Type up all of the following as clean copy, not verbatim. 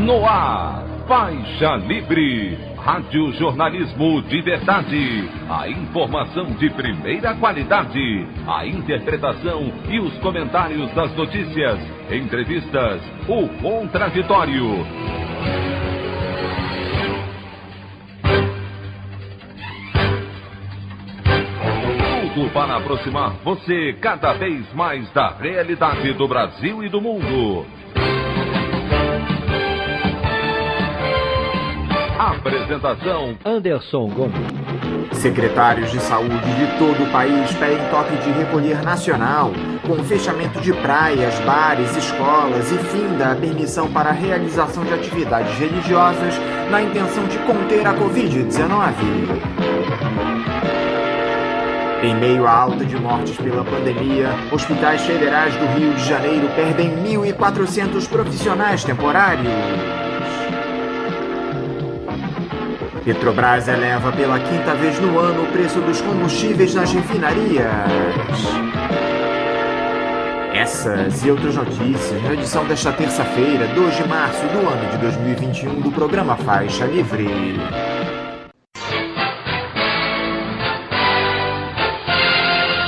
No ar, Faixa Livre, rádio jornalismo de verdade, a informação de primeira qualidade, a interpretação e os comentários das notícias, entrevistas, o contraditório. Tudo para aproximar você cada vez mais da realidade do Brasil e do mundo. Apresentação: Anderson Gomes. Secretários de saúde de todo o país pedem toque de recolher nacional, com fechamento de praias, bares, escolas e fim da permissão para a realização de atividades religiosas na intenção de conter a Covid-19. Em meio à alta de mortes pela pandemia, hospitais federais do Rio de Janeiro perdem 1.400 profissionais temporários. Petrobras eleva pela quinta vez no ano o preço dos combustíveis nas refinarias. Essas e outras notícias na edição desta terça-feira, 2 de março do ano de 2021, do programa Faixa Livre.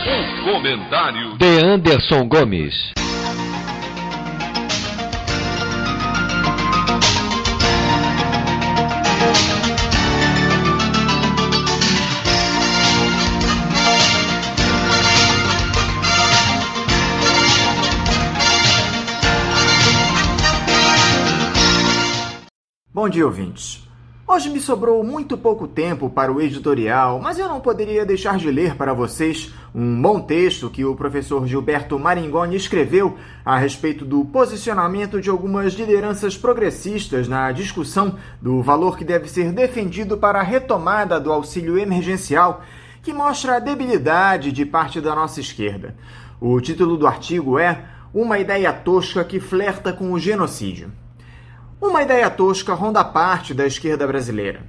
O comentário de Anderson Gomes. Bom dia, ouvintes. Hoje me sobrou muito pouco tempo para o editorial, mas eu não poderia deixar de ler para vocês um bom texto que o professor Gilberto Maringoni escreveu a respeito do posicionamento de algumas lideranças progressistas na discussão do valor que deve ser defendido para a retomada do auxílio emergencial, que mostra a debilidade de parte da nossa esquerda. O título do artigo é "Uma ideia tosca que flerta com o genocídio". Uma ideia tosca ronda parte da esquerda brasileira.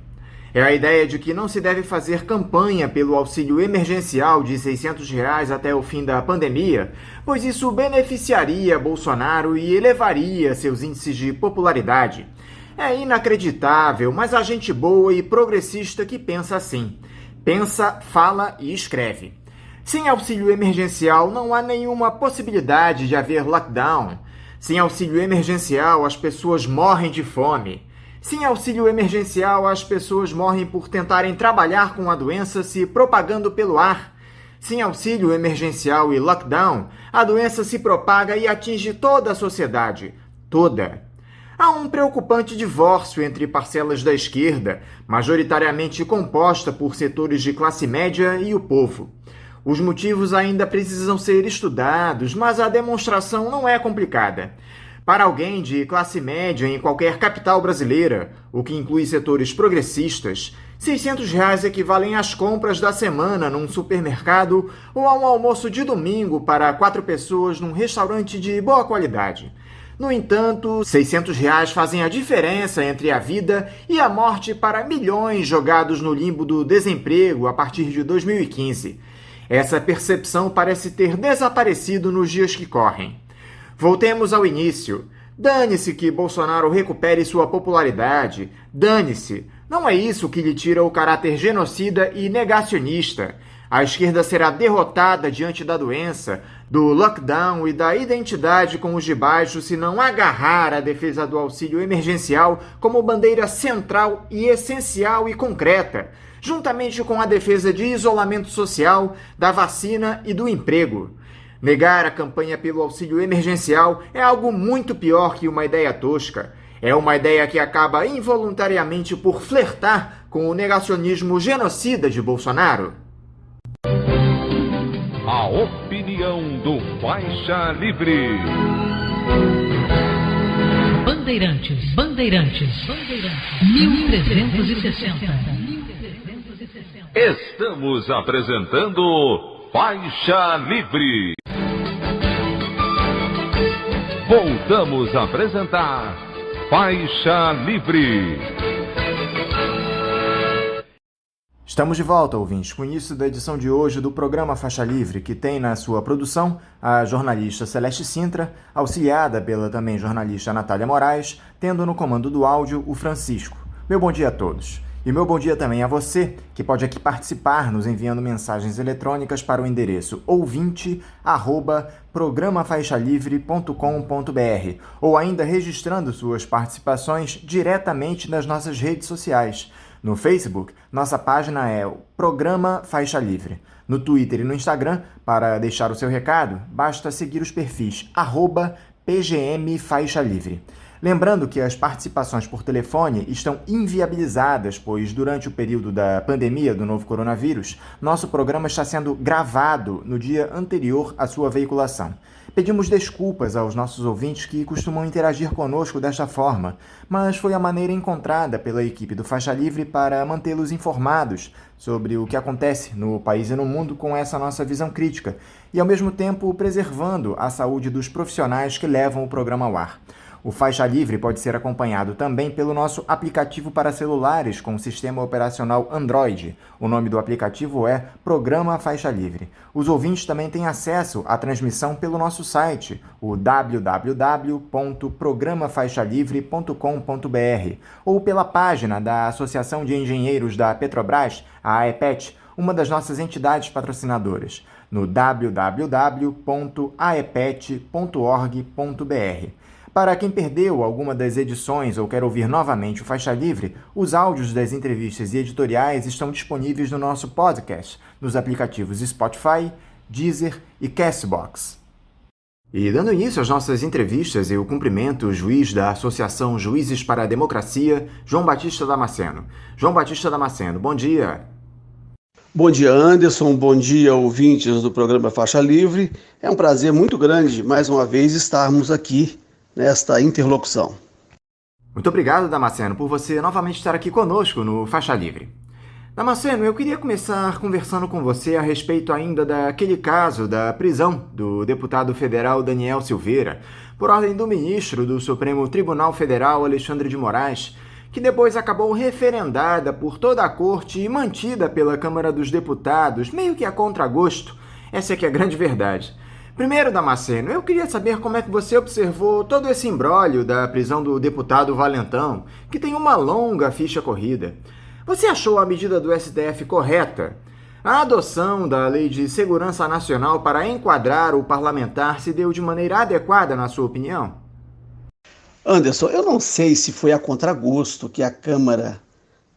É a ideia de que não se deve fazer campanha pelo auxílio emergencial de R$ 600 até o fim da pandemia, pois isso beneficiaria Bolsonaro e elevaria seus índices de popularidade. É inacreditável, mas há gente boa e progressista que pensa assim. Pensa, fala e escreve. Sem auxílio emergencial não há nenhuma possibilidade de haver lockdown. Sem auxílio emergencial, as pessoas morrem de fome. Sem auxílio emergencial, as pessoas morrem por tentarem trabalhar com a doença se propagando pelo ar. Sem auxílio emergencial e lockdown, a doença se propaga e atinge toda a sociedade. Toda. Há um preocupante divórcio entre parcelas da esquerda, majoritariamente composta por setores de classe média e o povo. Os motivos ainda precisam ser estudados, mas a demonstração não é complicada. Para alguém de classe média em qualquer capital brasileira, o que inclui setores progressistas, R$ 600 equivalem às compras da semana num supermercado ou a um almoço de domingo para 4 pessoas num restaurante de boa qualidade. No entanto, R$ 600 fazem a diferença entre a vida e a morte para milhões jogados no limbo do desemprego a partir de 2015. Essa percepção parece ter desaparecido nos dias que correm. Voltemos ao início. Dane-se que Bolsonaro recupere sua popularidade. Dane-se. Não é isso que lhe tira o caráter genocida e negacionista. A esquerda será derrotada diante da doença, do lockdown e da identidade com os de baixo se não agarrar a defesa do auxílio emergencial como bandeira central e essencial e concreta, juntamente com a defesa de isolamento social, da vacina e do emprego. Negar a campanha pelo auxílio emergencial é algo muito pior que uma ideia tosca. É uma ideia que acaba involuntariamente por flertar com o negacionismo genocida de Bolsonaro. A opinião do Faixa Livre. Bandeirantes, 1360. Estamos apresentando Faixa Livre. Voltamos a apresentar Faixa Livre. Estamos de volta, ouvintes, com o início da edição de hoje do programa Faixa Livre, que tem na sua produção a jornalista Celeste Sintra, auxiliada pela também jornalista Natália Moraes, tendo no comando do áudio o Francisco. Meu bom dia a todos. E meu bom dia também a você, que pode aqui participar nos enviando mensagens eletrônicas para o endereço ouvinte@programafaixalivre.com.br ou ainda registrando suas participações diretamente nas nossas redes sociais. No Facebook, nossa página é o Programa Faixa Livre. No Twitter e no Instagram, para deixar o seu recado, basta seguir os perfis @PGM Faixa Livre. Lembrando que as participações por telefone estão inviabilizadas, pois durante o período da pandemia do novo coronavírus, nosso programa está sendo gravado no dia anterior à sua veiculação. Pedimos desculpas aos nossos ouvintes que costumam interagir conosco desta forma, mas foi a maneira encontrada pela equipe do Faixa Livre para mantê-los informados sobre o que acontece no país e no mundo com essa nossa visão crítica e, ao mesmo tempo, preservando a saúde dos profissionais que levam o programa ao ar. O Faixa Livre pode ser acompanhado também pelo nosso aplicativo para celulares com sistema operacional Android. O nome do aplicativo é Programa Faixa Livre. Os ouvintes também têm acesso à transmissão pelo nosso site, o www.programafaixalivre.com.br, ou pela página da Associação de Engenheiros da Petrobras, a AEPET, uma das nossas entidades patrocinadoras, no www.aepet.org.br. Para quem perdeu alguma das edições ou quer ouvir novamente o Faixa Livre, os áudios das entrevistas e editoriais estão disponíveis no nosso podcast, nos aplicativos Spotify, Deezer e Castbox. E dando início às nossas entrevistas, eu cumprimento o juiz da Associação Juízes para a Democracia, João Batista Damasceno. João Batista Damasceno, bom dia. Bom dia, Anderson. Bom dia, ouvintes do programa Faixa Livre. É um prazer muito grande, mais uma vez, estarmos aqui nesta interlocução. Muito obrigado, Damasceno, por você novamente estar aqui conosco no Faixa Livre. Damasceno, eu queria começar conversando com você a respeito ainda daquele caso da prisão do deputado federal Daniel Silveira, por ordem do ministro do Supremo Tribunal Federal, Alexandre de Moraes, que depois acabou referendada por toda a corte e mantida pela Câmara dos Deputados, meio que a contragosto. Essa é que é a grande verdade. Primeiro, Damasceno, eu queria saber como é que você observou todo esse imbróglio da prisão do deputado Valentão, que tem uma longa ficha corrida. Você achou a medida do STF correta? A adoção da Lei de Segurança Nacional para enquadrar o parlamentar se deu de maneira adequada, na sua opinião? Anderson, eu não sei se foi a contragosto que a Câmara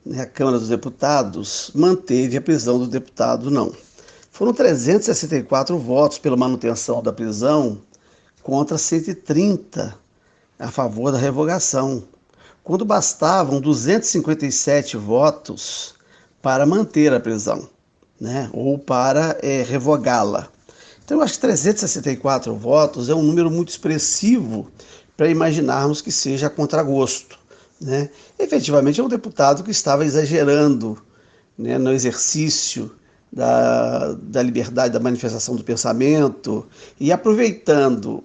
dos Deputados, manteve a prisão do deputado, não. Foram 364 votos pela manutenção da prisão contra 130 a favor da revogação, quando bastavam 257 votos para manter a prisão, ou para revogá-la. Então, eu acho que 364 votos é um número muito expressivo para imaginarmos que seja a contragosto. Efetivamente, é um deputado que estava exagerando no exercício da liberdade da manifestação do pensamento e aproveitando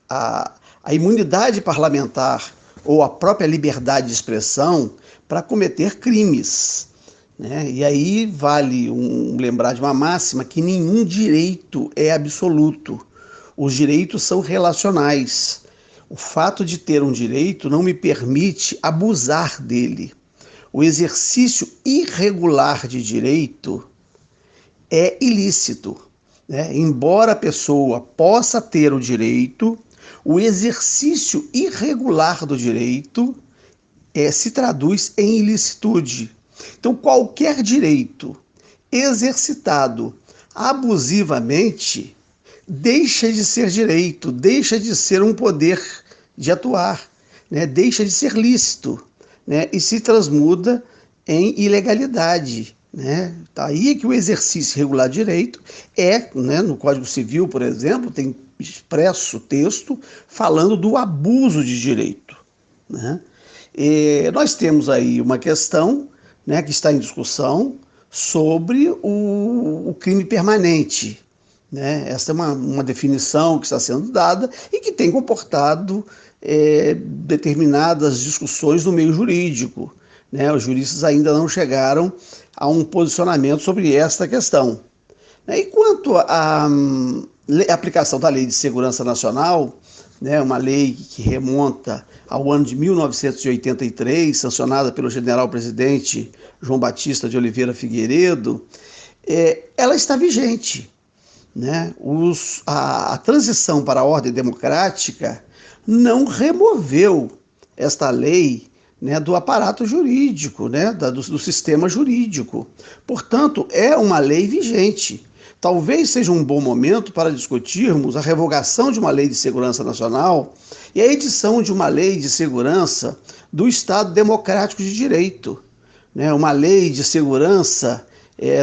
a imunidade parlamentar ou a própria liberdade de expressão para cometer crimes. E aí vale lembrar de uma máxima que nenhum direito é absoluto. Os direitos são relacionais. O fato de ter um direito não me permite abusar dele. O exercício irregular de direito é ilícito. Embora a pessoa possa ter o direito, o exercício irregular do direito se traduz em ilicitude. Então, qualquer direito exercitado abusivamente deixa de ser direito, deixa de ser um poder de atuar, deixa de ser lícito, e se transmuda em ilegalidade. Aí é que o exercício irregular de direito no Código Civil, por exemplo, tem expresso texto falando do abuso de direito. E nós temos aí uma questão que está em discussão sobre o crime permanente. Essa é uma definição que está sendo dada e que tem comportado determinadas discussões no meio jurídico. Os juristas ainda não chegaram a um posicionamento sobre esta questão. E quanto à aplicação da Lei de Segurança Nacional, né, uma lei que remonta ao ano de 1983, sancionada pelo general-presidente João Batista de Oliveira Figueiredo, ela está vigente. Né? A transição para a ordem democrática não removeu esta lei, né, do aparato jurídico, né, do sistema jurídico. Portanto, é uma lei vigente. Talvez seja um bom momento para discutirmos a revogação de uma lei de segurança nacional e a edição de uma lei de segurança do Estado Democrático de Direito, né? Uma lei de segurança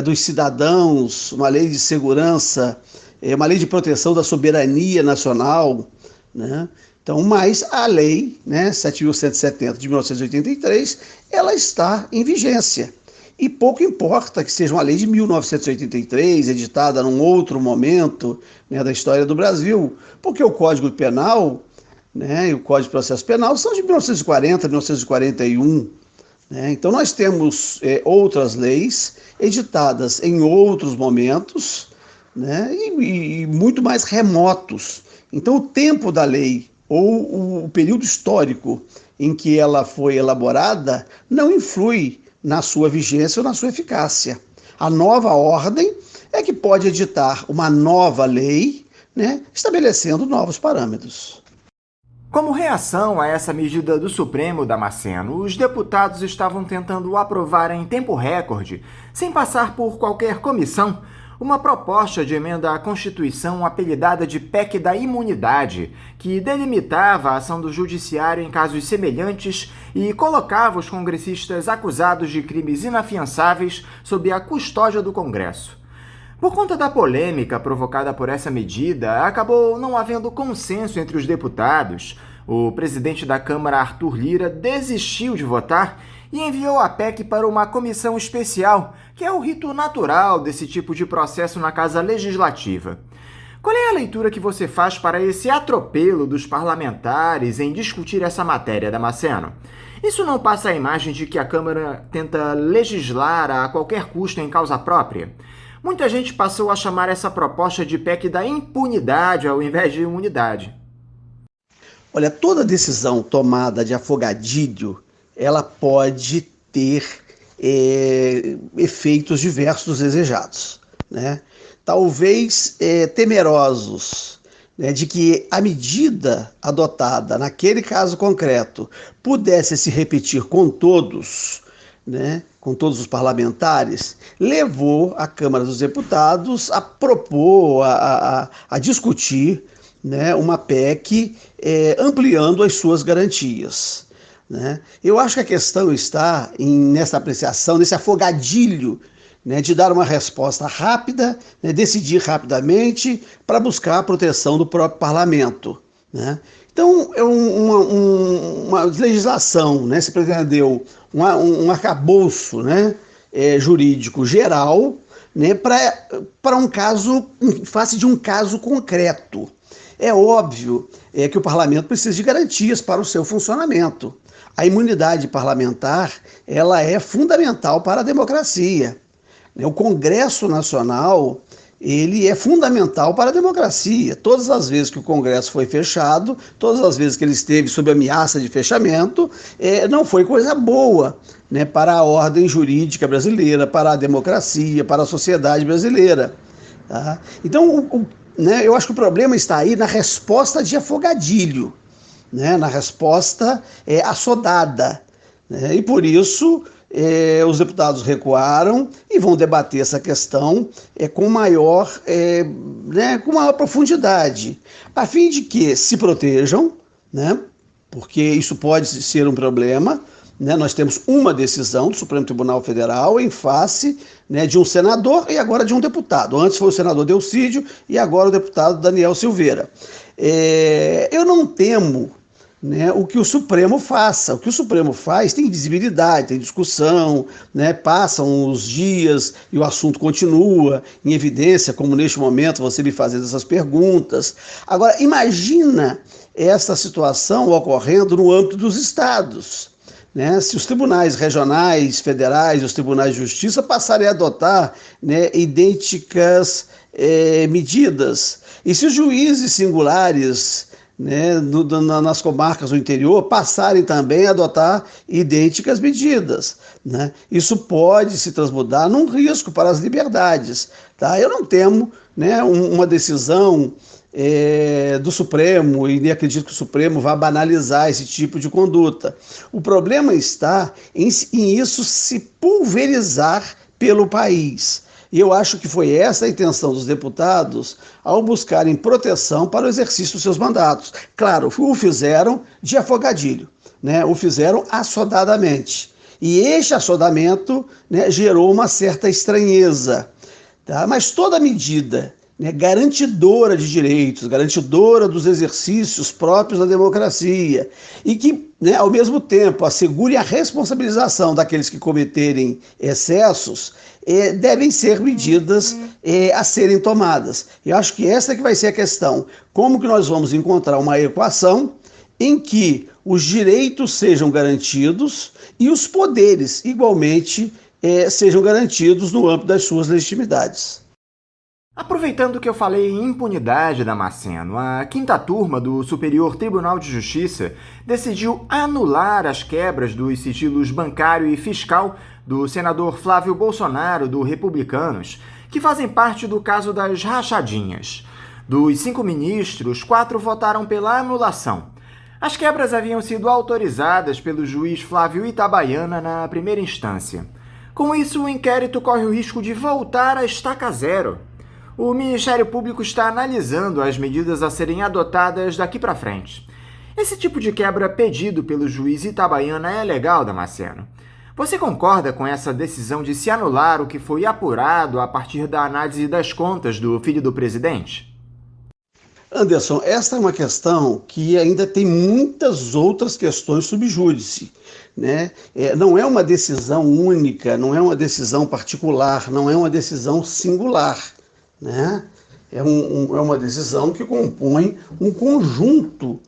dos cidadãos, uma lei de segurança, uma lei de proteção da soberania nacional, né? Então, mas a lei, né, 7.170 de 1983, ela está em vigência. E pouco importa que seja uma lei de 1983, editada num outro momento, né, da história do Brasil, porque o Código Penal, né, e o Código de Processo Penal são de 1940, 1941. Né? Então nós temos outras leis editadas em outros momentos, né, e muito mais remotos. Então o tempo da lei ou o período histórico em que ela foi elaborada não influi na sua vigência ou na sua eficácia. A nova ordem é que pode editar uma nova lei, né, estabelecendo novos parâmetros. Como reação a essa medida do Supremo, Damasceno, os deputados estavam tentando aprovar em tempo recorde, sem passar por qualquer comissão, uma proposta de emenda à Constituição apelidada de PEC da Imunidade, que delimitava a ação do Judiciário em casos semelhantes e colocava os congressistas acusados de crimes inafiançáveis sob a custódia do Congresso. Por conta da polêmica provocada por essa medida, acabou não havendo consenso entre os deputados. O presidente da Câmara, Arthur Lira, desistiu de votar e enviou a PEC para uma comissão especial, que é o rito natural desse tipo de processo na Casa Legislativa. Qual é a leitura que você faz para esse atropelo dos parlamentares em discutir essa matéria, Damasceno? Isso não passa a imagem de que a Câmara tenta legislar a qualquer custo em causa própria? Muita gente passou a chamar essa proposta de PEC da impunidade ao invés de imunidade. Olha, toda decisão tomada de afogadilho, ela pode ter efeitos diversos dos desejados, né? Talvez temerosos, né, de que a medida adotada naquele caso concreto pudesse se repetir com todos, né, com todos os parlamentares, levou a Câmara dos Deputados a propor, a discutir, né, uma PEC ampliando as suas garantias. Né? Eu acho que a questão está nessa apreciação, nesse afogadilho, né, de dar uma resposta rápida, né, decidir rapidamente para buscar a proteção do próprio parlamento. Né? Então, é uma legislação, né, se pretendeu um arcabouço, né, jurídico geral, né, para um caso, em face de um caso concreto. É óbvio que o parlamento precisa de garantias para o seu funcionamento. A imunidade parlamentar, ela é fundamental para a democracia. O Congresso Nacional, ele é fundamental para a democracia. Todas as vezes que o Congresso foi fechado, todas as vezes que ele esteve sob ameaça de fechamento, não foi coisa boa, né, para a ordem jurídica brasileira, para a democracia, para a sociedade brasileira. Tá? Então, né, eu acho que o problema está aí na resposta de afogadilho, né, na resposta assodada. Né, e por isso os deputados recuaram e vão debater essa questão com maior profundidade, a fim de que se protejam, né, porque isso pode ser um problema. Né, nós temos uma decisão do Supremo Tribunal Federal em face, né, de um senador e agora de um deputado. Antes foi o senador Delcídio e agora o deputado Daniel Silveira. Eu não temo, né, o que o Supremo faça. O que o Supremo faz tem visibilidade, tem discussão, né, passam os dias e o assunto continua em evidência, como neste momento você me fazendo essas perguntas. Agora, imagina essa situação ocorrendo no âmbito dos estados. né, se os tribunais regionais, federais e os tribunais de justiça passarem a adotar, né, idênticas medidas. E se os juízes singulares, né, nas comarcas do interior passarem também a adotar idênticas medidas, né? Isso pode se transmudar num risco para as liberdades. Tá? Eu não temo, né, uma decisão do Supremo, e nem acredito que o Supremo vá banalizar esse tipo de conduta. O problema está em isso se pulverizar pelo país. E eu acho que foi essa a intenção dos deputados ao buscarem proteção para o exercício dos seus mandatos. Claro, o fizeram de afogadilho, né? O fizeram assodadamente. E este assodamento, né, gerou uma certa estranheza. Tá? Mas toda medida, né, garantidora de direitos, garantidora dos exercícios próprios da democracia e que, né, ao mesmo tempo, assegure a responsabilização daqueles que cometerem excessos, devem ser medidas a serem tomadas. Eu acho que essa que vai ser a questão. Como que nós vamos encontrar uma equação em que os direitos sejam garantidos e os poderes, igualmente, sejam garantidos no âmbito das suas legitimidades? Aproveitando que eu falei em impunidade, Damasceno, a quinta turma do Superior Tribunal de Justiça decidiu anular as quebras dos sigilos bancário e fiscal do senador Flávio Bolsonaro, do Republicanos, que fazem parte do caso das rachadinhas. Dos 5 ministros, 4 votaram pela anulação. As quebras haviam sido autorizadas pelo juiz Flávio Itabaiana na primeira instância. Com isso, o inquérito corre o risco de voltar à estaca zero. O Ministério Público está analisando as medidas a serem adotadas daqui para frente. Esse tipo de quebra pedido pelo juiz Itabaiana é legal, Damasceno? Você concorda com essa decisão de se anular o que foi apurado a partir da análise das contas do filho do presidente? Anderson, esta é uma questão que ainda tem muitas outras questões sub júdice, né? Não é uma decisão única, não é uma decisão particular, não é uma decisão singular, né? É uma decisão que compõe um conjunto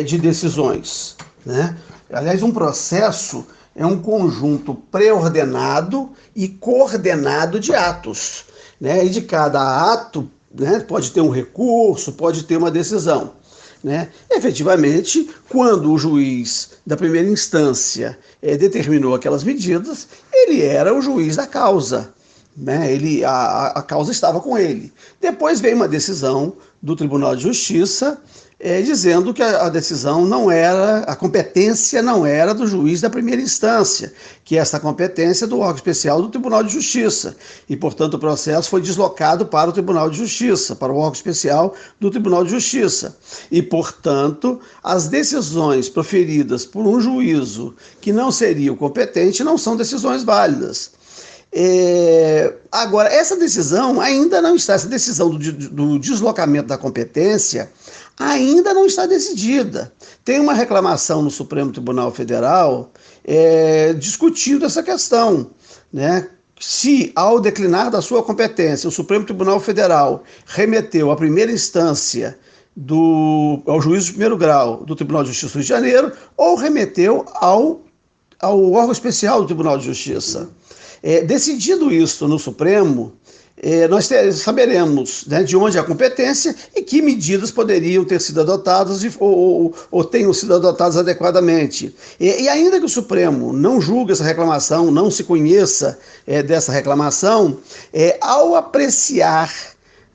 de decisões, né? Aliás, um processo é um conjunto pré-ordenado e coordenado de atos, né? E de cada ato, né, pode ter um recurso, pode ter uma decisão, né? Efetivamente, quando o juiz da primeira instância determinou aquelas medidas, ele era o juiz da causa, né? A causa estava com ele. Depois veio uma decisão do Tribunal de Justiça dizendo que a decisão não era, a competência não era do juiz da primeira instância, que essa competência é do órgão especial do Tribunal de Justiça. E, portanto, o processo foi deslocado para o Tribunal de Justiça, para o órgão especial do Tribunal de Justiça. E, portanto, as decisões proferidas por um juízo que não seria o competente não são decisões válidas. Agora, essa decisão ainda não está, essa decisão do deslocamento da competência ainda não está decidida. Tem uma reclamação no Supremo Tribunal Federal discutindo essa questão, né? Se, ao declinar da sua competência, o Supremo Tribunal Federal remeteu à primeira instância ao juízo de primeiro grau do Tribunal de Justiça do Rio de Janeiro ou remeteu ao órgão especial do Tribunal de Justiça. Decidido isso no Supremo, nós saberemos, né, de onde é a competência e que medidas poderiam ter sido adotadas ou tenham sido adotadas adequadamente. E ainda que o Supremo não julgue essa reclamação, não se conheça dessa reclamação, ao apreciar,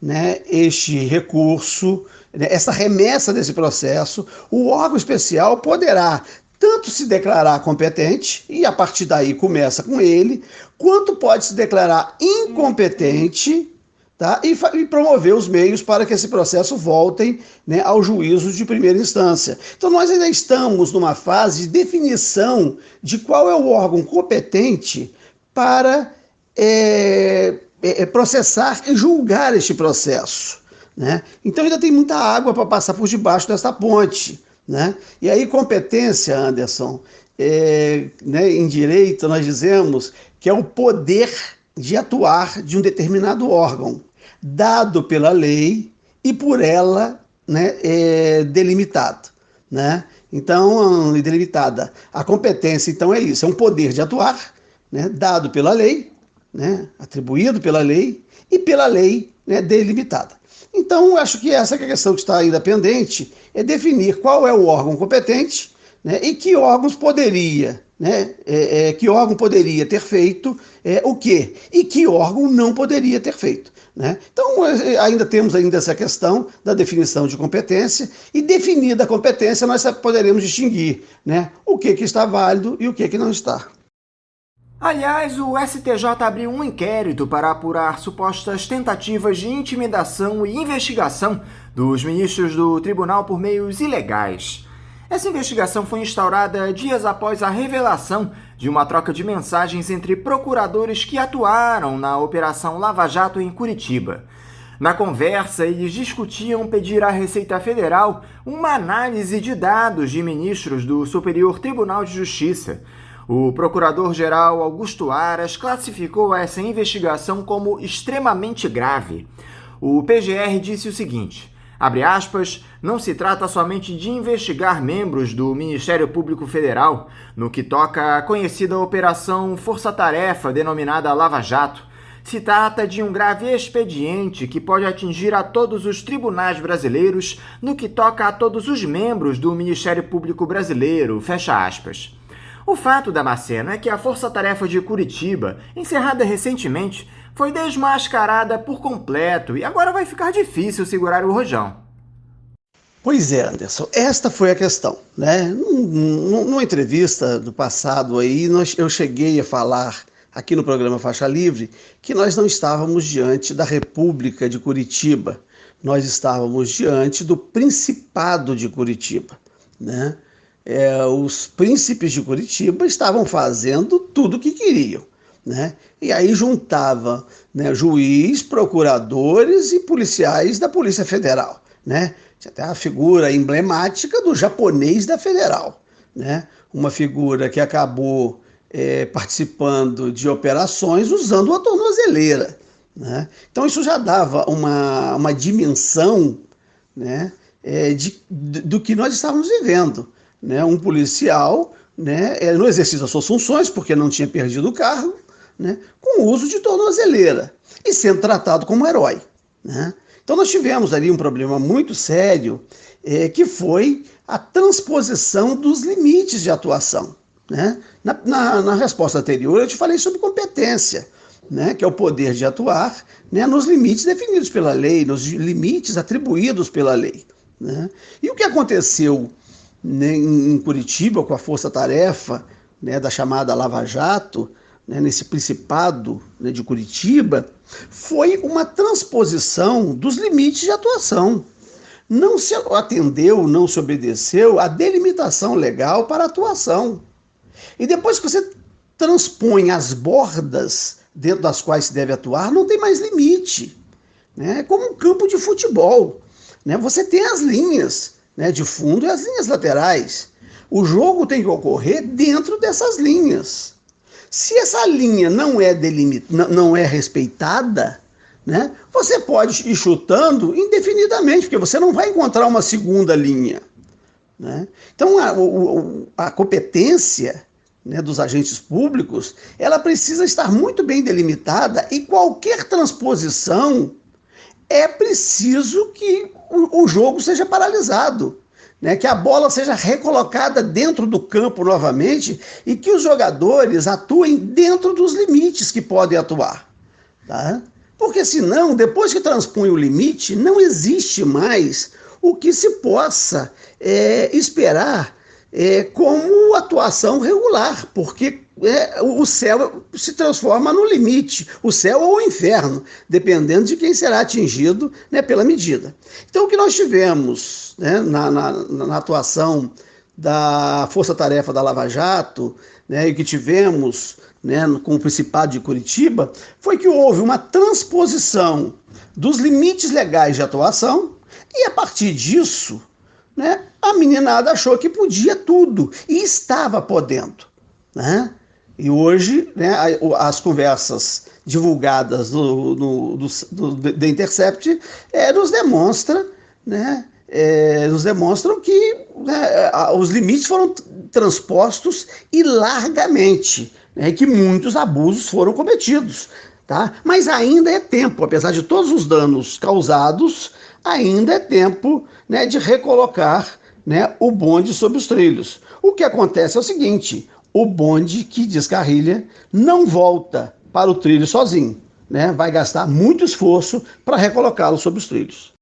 né, este recurso, né, essa remessa desse processo, o órgão especial poderá tanto se declarar competente, e a partir daí começa com ele, quanto pode se declarar incompetente, tá? E promover os meios para que esse processo voltem, né, ao juízo de primeira instância. Então nós ainda estamos numa fase de definição de qual é o órgão competente para processar e julgar este processo, né? Então ainda tem muita água para passar por debaixo dessa ponte, né? E aí competência, Anderson, né, em direito nós dizemos que é o poder de atuar de um determinado órgão, dado pela lei e por ela, né, delimitado, né? Então, delimitada. A competência, então, é isso, é um poder de atuar, né, dado pela lei, né, atribuído pela lei e pela lei, né, delimitada. Então, acho que essa é a questão que está ainda pendente, é definir qual é o órgão competente, né, e que órgãos poderia, né, que órgão poderia ter feito o quê e que órgão não poderia ter feito. Né? Então, ainda temos essa questão da definição de competência, e definida a competência, nós poderemos distinguir, né, o que está válido e o que não está. Aliás, o STJ abriu um inquérito para apurar supostas tentativas de intimidação e investigação dos ministros do tribunal por meios ilegais. Essa investigação foi instaurada dias após a revelação de uma troca de mensagens entre procuradores que atuaram na Operação Lava Jato em Curitiba. Na conversa, eles discutiam pedir à Receita Federal uma análise de dados de ministros do Superior Tribunal de Justiça. O procurador-geral Augusto Aras classificou essa investigação como extremamente grave. O PGR disse o seguinte: abre aspas, não se trata somente de investigar membros do Ministério Público Federal, no que toca à conhecida Operação Força-Tarefa, denominada Lava Jato. Se trata de um grave expediente que pode atingir a todos os tribunais brasileiros, no que toca a todos os membros do Ministério Público Brasileiro, fecha aspas. O fato, Damasceno, é que a Força-Tarefa de Curitiba, encerrada recentemente, foi desmascarada por completo e agora vai ficar difícil segurar o rojão. Pois é, Anderson, esta foi a questão, né? Numa entrevista do passado aí, eu cheguei a falar aqui no programa Faixa Livre que nós não estávamos diante da República de Curitiba, nós estávamos diante do Principado de Curitiba, né? Os príncipes de Curitiba estavam fazendo tudo o que queriam, né? E aí juntava, né, juiz, procuradores e policiais da Polícia Federal, né? Tinha até a figura emblemática do japonês da Federal, né? Uma figura que acabou participando de operações usando uma tornozeleira, né? Então isso já dava uma dimensão, né, do que nós estávamos vivendo, né? Um policial, né, no exercício das suas funções, porque não tinha perdido o cargo, né, com o uso de tornozeleira e sendo tratado como herói, né? Então nós tivemos ali um problema muito sério, que foi a transposição dos limites de atuação, né? Na resposta anterior eu te falei sobre competência, né, que é o poder de atuar, né, nos limites definidos pela lei, nos limites atribuídos pela lei, né? E o que aconteceu, né, em Curitiba com a força-tarefa, né, da chamada Lava Jato, né, nesse Principado, né, de Curitiba, foi uma transposição dos limites de atuação. Não se atendeu, não se obedeceu à delimitação legal para a atuação. E depois que você transpõe as bordas dentro das quais se deve atuar, não tem mais limite, né? É como um campo de futebol, né? Você tem as linhas, né, de fundo e as linhas laterais. O jogo tem que ocorrer dentro dessas linhas. Se essa linha não é respeitada, né, você pode ir chutando indefinidamente, porque você não vai encontrar uma segunda linha, né? Então, a competência, né, dos agentes públicos, ela precisa estar muito bem delimitada, e qualquer transposição é preciso que o jogo seja paralisado, né, que a bola seja recolocada dentro do campo novamente e que os jogadores atuem dentro dos limites que podem atuar, tá? Porque senão, depois que transpõe o limite, não existe mais o que se possa esperar como atuação regular, porque o céu se transforma no limite, o céu ou o inferno, dependendo de quem será atingido, né, pela medida. Então, o que nós tivemos, né, na atuação da Força-Tarefa da Lava Jato, né, e que tivemos, né, com o Principado de Curitiba, foi que houve uma transposição dos limites legais de atuação, e a partir disso, né, a meninada achou que podia tudo, e estava podendo, né? E hoje, né, as conversas divulgadas do The Intercept nos demonstram, né, nos demonstram que né, os limites foram transpostos e largamente, né, que muitos abusos foram cometidos. Tá? Mas ainda é tempo, apesar de todos os danos causados, ainda é tempo, né, de recolocar, né, o bonde sobre os trilhos. O que acontece é o seguinte: o bonde que descarrilha não volta para o trilho sozinho, né? Vai gastar muito esforço para recolocá-lo sobre os trilhos.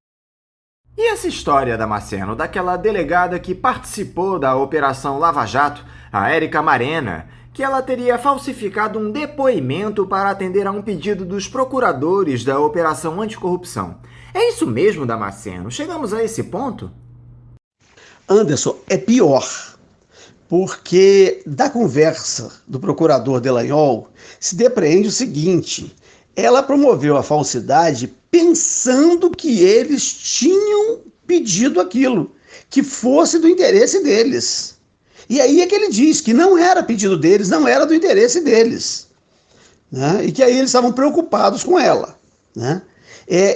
E essa história, Damasceno, daquela delegada que participou da Operação Lava Jato, a Érica Marena, que ela teria falsificado um depoimento para atender a um pedido dos procuradores da Operação Anticorrupção. É isso mesmo, Damasceno? Chegamos a esse ponto? Anderson, é pior, porque da conversa do procurador Delanhol se depreende o seguinte: ela promoveu a falsidade pensando que eles tinham pedido aquilo, que fosse do interesse deles. E aí é que ele diz que não era pedido deles, não era do interesse deles, né? E que aí eles estavam preocupados com ela, né?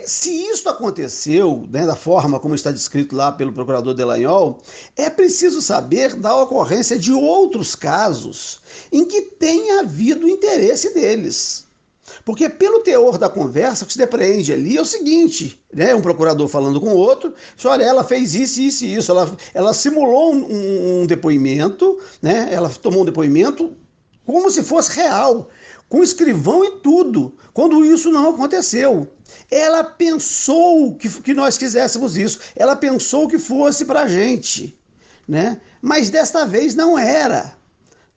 Se isso aconteceu, né, da forma como está descrito lá pelo procurador Delanhol, é preciso saber da ocorrência de outros casos em que tenha havido interesse deles. Porque pelo teor da conversa, o que se depreende ali é o seguinte, né, um procurador falando com o outro, olha, ela fez isso, isso e isso, ela simulou um depoimento, né, ela tomou um depoimento como se fosse real, com escrivão e tudo, quando isso não aconteceu. Ela pensou que nós quiséssemos isso, ela pensou que fosse para a gente, né? Mas desta vez não era,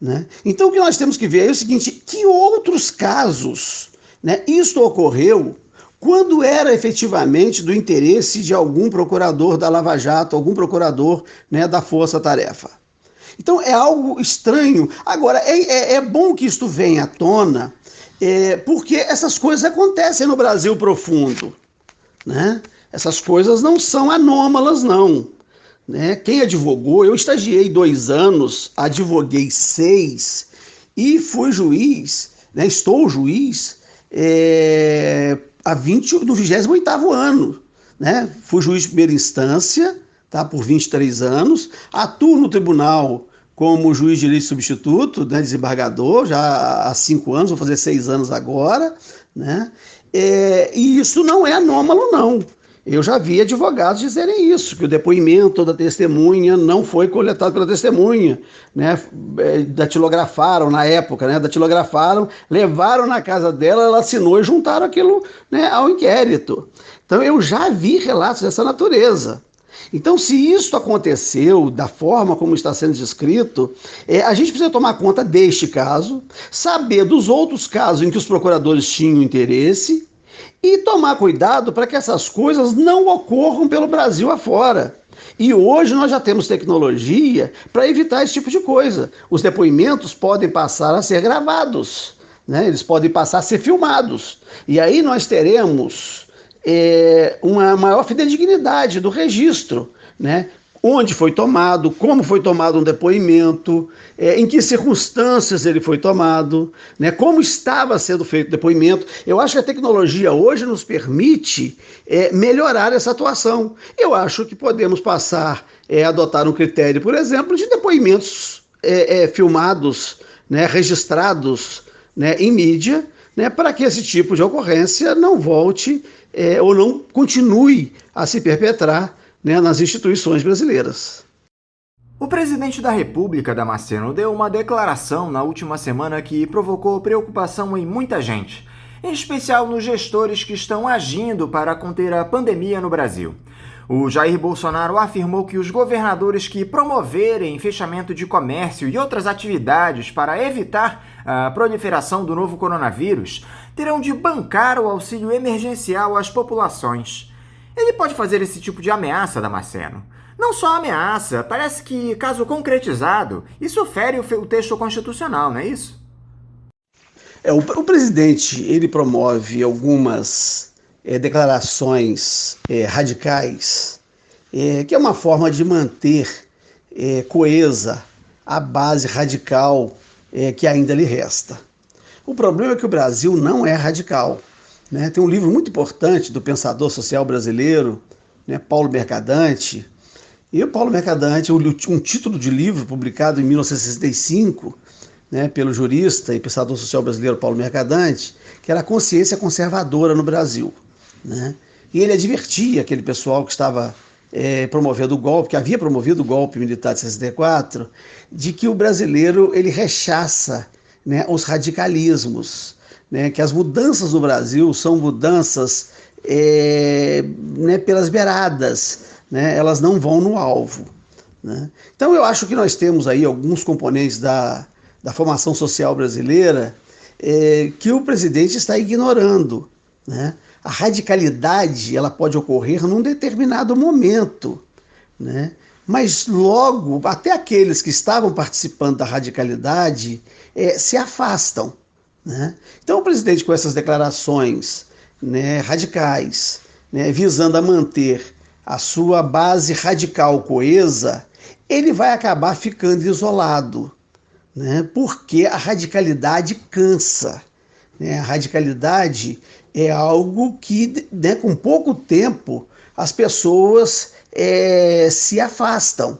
né? Então o que nós temos que ver é o seguinte: que outros casos, né, isto ocorreu quando era efetivamente do interesse de algum procurador da Lava Jato, algum procurador, né, da Força Tarefa. Então é algo estranho. Agora, é bom que isto venha à tona, porque essas coisas acontecem no Brasil profundo, né? Essas coisas não são anômalas, não, né? Quem advogou, eu estagiei 2 anos, advoguei 6 e fui juiz, né? Estou juiz no 28º ano, né? Fui juiz de primeira instância, tá, por 23 anos, atuo no tribunal como juiz de direito substituto, né, desembargador, já há 5 anos, vou fazer 6 anos agora, né? E isso não é anômalo, não. Eu já vi advogados dizerem isso, que o depoimento da testemunha não foi coletado pela testemunha, né? Datilografaram na época, né? Datilografaram, levaram na casa dela, ela assinou e juntaram aquilo, né, ao inquérito. Então eu já vi relatos dessa natureza. Então, se isso aconteceu da forma como está sendo descrito, a gente precisa tomar conta deste caso, saber dos outros casos em que os procuradores tinham interesse e tomar cuidado para que essas coisas não ocorram pelo Brasil afora. E hoje nós já temos tecnologia para evitar esse tipo de coisa. Os depoimentos podem passar a ser gravados, né? Eles podem passar a ser filmados. E aí nós teremos uma maior fidedignidade do registro, né? Onde foi tomado, como foi tomado um depoimento, em que circunstâncias ele foi tomado, né? Como estava sendo feito o depoimento. Eu acho que a tecnologia hoje nos permite melhorar essa atuação. Eu acho que podemos passar a adotar um critério, por exemplo, de depoimentos filmados, né? Registrados, né? Em mídia, né? Para que esse tipo de ocorrência não volte ou não continue a se perpetrar, né, nas instituições brasileiras. O presidente da República, Damasceno, deu uma declaração na última semana que provocou preocupação em muita gente, em especial nos gestores que estão agindo para conter a pandemia no Brasil. O Jair Bolsonaro afirmou que os governadores que promoverem fechamento de comércio e outras atividades para evitar a proliferação do novo coronavírus terão de bancar o auxílio emergencial às populações. Ele pode fazer esse tipo de ameaça, Damasceno? Não só ameaça, parece que, caso concretizado, isso fere o texto constitucional, não é isso? O presidente, ele promove algumas declarações radicais, que é uma forma de manter coesa a base radical que ainda lhe resta. O problema é que o Brasil não é radical, né? Tem um livro muito importante do pensador social brasileiro, né, Paulo Mercadante, E o Paulo Mercadante, um título de livro publicado em 1965, né, pelo jurista e pensador social brasileiro Paulo Mercadante, que era a consciência conservadora no Brasil, né? E ele advertia aquele pessoal que estava promovendo o golpe, que havia promovido o golpe militar de 64, de que o brasileiro ele rechaça, né, os radicalismos, né, que as mudanças no Brasil são mudanças né, pelas beiradas, né, elas não vão no alvo, né? Então eu acho que nós temos aí alguns componentes da formação social brasileira que o presidente está ignorando, né? A radicalidade ela pode ocorrer num determinado momento, né? Mas logo, até aqueles que estavam participando da radicalidade se afastam, né? Então o presidente, com essas declarações, né, radicais, né, visando a manter a sua base radical coesa, ele vai acabar ficando isolado, né? Porque a radicalidade cansa, né? A radicalidade é algo que, né, com pouco tempo as pessoas se afastam,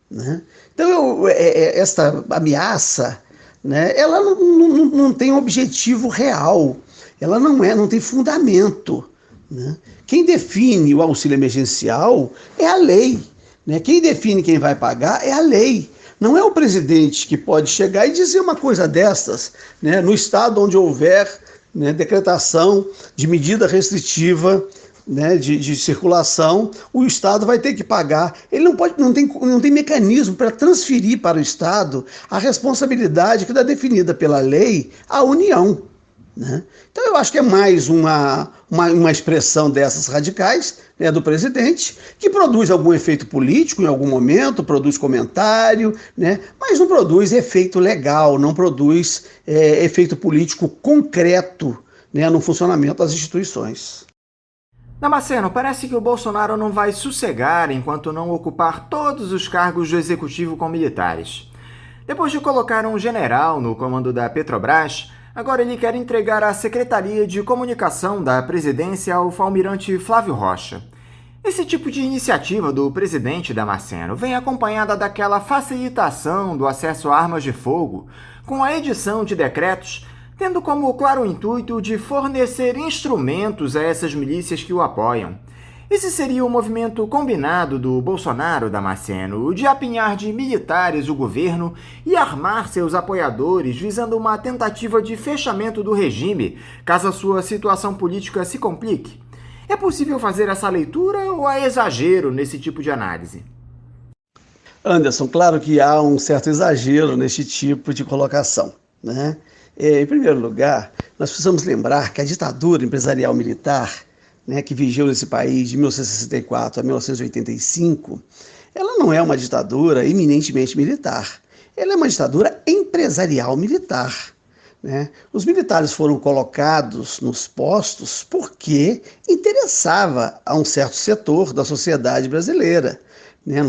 né? Então esta ameaça, né, ela não tem objetivo real, ela não tem fundamento, né? Quem define o auxílio emergencial é a lei, né? Quem define quem vai pagar é a lei. Não é o presidente que pode chegar e dizer uma coisa destas, né, no estado onde houver, né, decretação de medida restritiva, né, de circulação, o Estado vai ter que pagar. Ele não tem mecanismo para transferir para o Estado a responsabilidade que está definida pela lei à União, né? Então eu acho que é mais uma expressão dessas radicais, né, do presidente, que produz algum efeito político em algum momento, produz comentário, né, mas não produz efeito legal, não produz efeito político concreto, né, no funcionamento das instituições. Damasceno, parece que o Bolsonaro não vai sossegar enquanto não ocupar todos os cargos do executivo com militares. Depois de colocar um general no comando da Petrobras, agora ele quer entregar a Secretaria de Comunicação da presidência ao almirante Flávio Rocha. Esse tipo de iniciativa do presidente Damasceno vem acompanhada daquela facilitação do acesso a armas de fogo, com a edição de decretos, tendo como claro intuito de fornecer instrumentos a essas milícias que o apoiam. Esse seria o movimento combinado do Bolsonaro, Damasceno, de apinhar de militares o governo e armar seus apoiadores visando uma tentativa de fechamento do regime, caso a sua situação política se complique. É possível fazer essa leitura ou há exagero nesse tipo de análise? Anderson, claro que há um certo exagero nesse tipo de colocação, né? Em primeiro lugar, nós precisamos lembrar que a ditadura empresarial militar, né, que vigiou nesse país de 1964 a 1985, ela não é uma ditadura eminentemente militar. Ela é uma ditadura empresarial militar, né? Os militares foram colocados nos postos porque interessava a um certo setor da sociedade brasileira, né?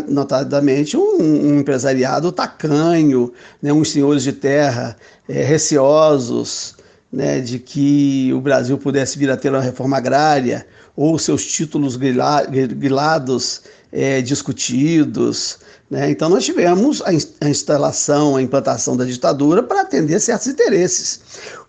Notadamente um empresariado tacanho, né? Uns senhores de terra receosos, né, de que o Brasil pudesse vir a ter uma reforma agrária ou seus títulos grilados discutidos, né? Então nós tivemos a instalação, a implantação da ditadura para atender certos interesses.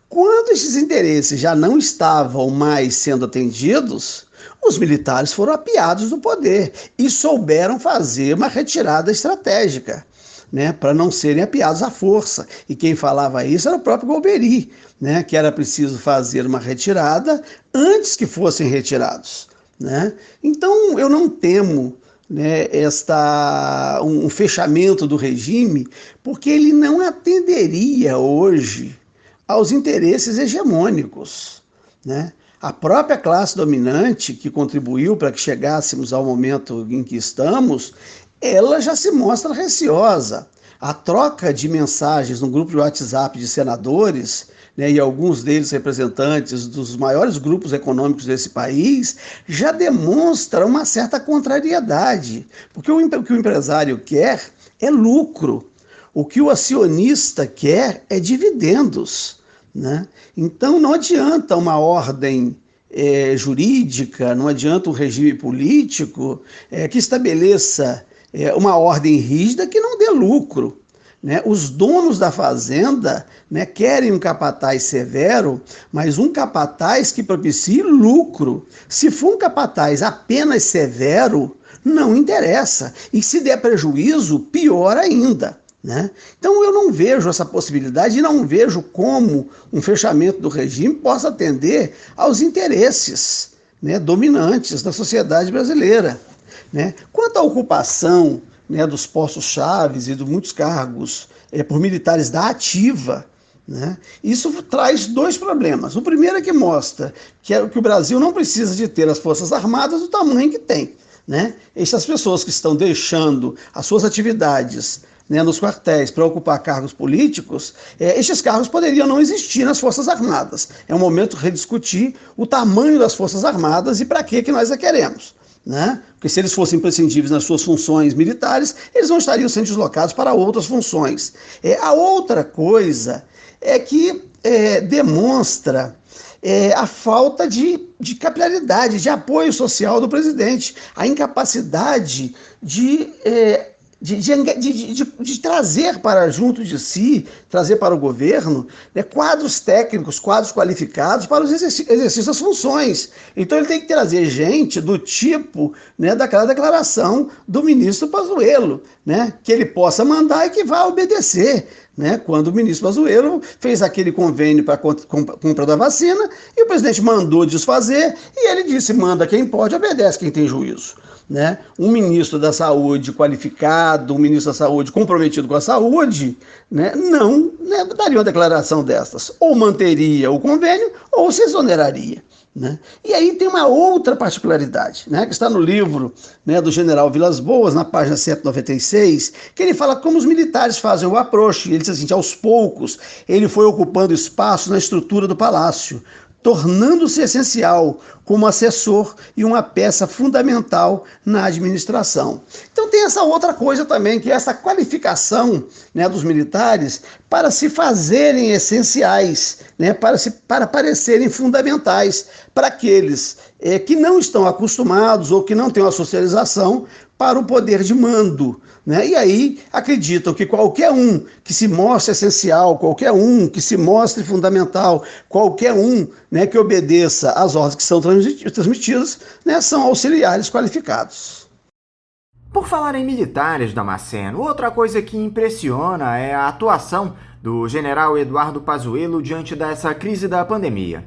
Quando esses interesses já não estavam mais sendo atendidos, os militares foram apiados do poder e souberam fazer uma retirada estratégica, né, para não serem apiados à força. E quem falava isso era o próprio Golbery, né, que era preciso fazer uma retirada antes que fossem retirados, né? Então eu não temo, né, um fechamento do regime, porque ele não atenderia hoje aos interesses hegemônicos, né? A própria classe dominante que contribuiu para que chegássemos ao momento em que estamos, ela já se mostra receosa. A troca de mensagens no grupo de WhatsApp de senadores, né, e alguns deles representantes dos maiores grupos econômicos desse país, já demonstra uma certa contrariedade, porque o que o empresário quer é lucro, o que o acionista quer é dividendos, né? Então não adianta uma ordem jurídica, não adianta um regime político que estabeleça uma ordem rígida que não dê lucro. Né? Os donos da fazenda, né, querem um capataz severo, mas um capataz que propicie lucro. Se for um capataz apenas severo, não interessa. E se der prejuízo, pior ainda. Né? Então eu não vejo essa possibilidade e não vejo como um fechamento do regime possa atender aos interesses, né, dominantes da sociedade brasileira. Né? Quanto à ocupação, né, dos postos-chave e de muitos cargos por militares da ativa, né, isso traz dois problemas. O primeiro é que mostra que o Brasil não precisa de ter as Forças Armadas do tamanho que tem. Né? Essas pessoas que estão deixando as suas atividades, né, nos quartéis para ocupar cargos políticos, estes cargos poderiam não existir nas Forças Armadas. É um momento de rediscutir o tamanho das Forças Armadas e para que nós a queremos. Né? Porque se eles fossem imprescindíveis nas suas funções militares, eles não estariam sendo deslocados para outras funções. A outra coisa é que demonstra a falta de capilaridade, de apoio social do presidente, a incapacidade de trazer para junto de si, trazer para o governo, né, quadros técnicos, quadros qualificados para os exercícios das funções. Então ele tem que trazer gente do tipo, né, daquela declaração do ministro Pazuello, né, que ele possa mandar e que vá obedecer. Né, quando o ministro Pazuello fez aquele convênio para a compra da vacina e o presidente mandou desfazer e ele disse, manda quem pode, obedece quem tem juízo. Né? Um ministro da saúde qualificado, um ministro da saúde comprometido com a saúde, né, não, né, daria uma declaração dessas. Ou manteria o convênio ou se exoneraria. Né? E aí tem uma outra particularidade, né, que está no livro, né, do general Vilas Boas, na página 196, que ele fala como os militares fazem o approach. Ele diz assim, aos poucos ele foi ocupando espaço na estrutura do palácio, tornando-se essencial como assessor e uma peça fundamental na administração. Então tem essa outra coisa também, que é essa qualificação, né, dos militares para se fazerem essenciais, né, para parecerem fundamentais para aqueles que não estão acostumados ou que não têm uma socialização para o poder de mando. Né? E aí acreditam que qualquer um que se mostre essencial, qualquer um que se mostre fundamental, qualquer um, né, que obedeça às ordens que são transmitidas, né, são auxiliares qualificados. Por falar em militares, Damasceno, outra coisa que impressiona é a atuação do general Eduardo Pazuello diante dessa crise da pandemia.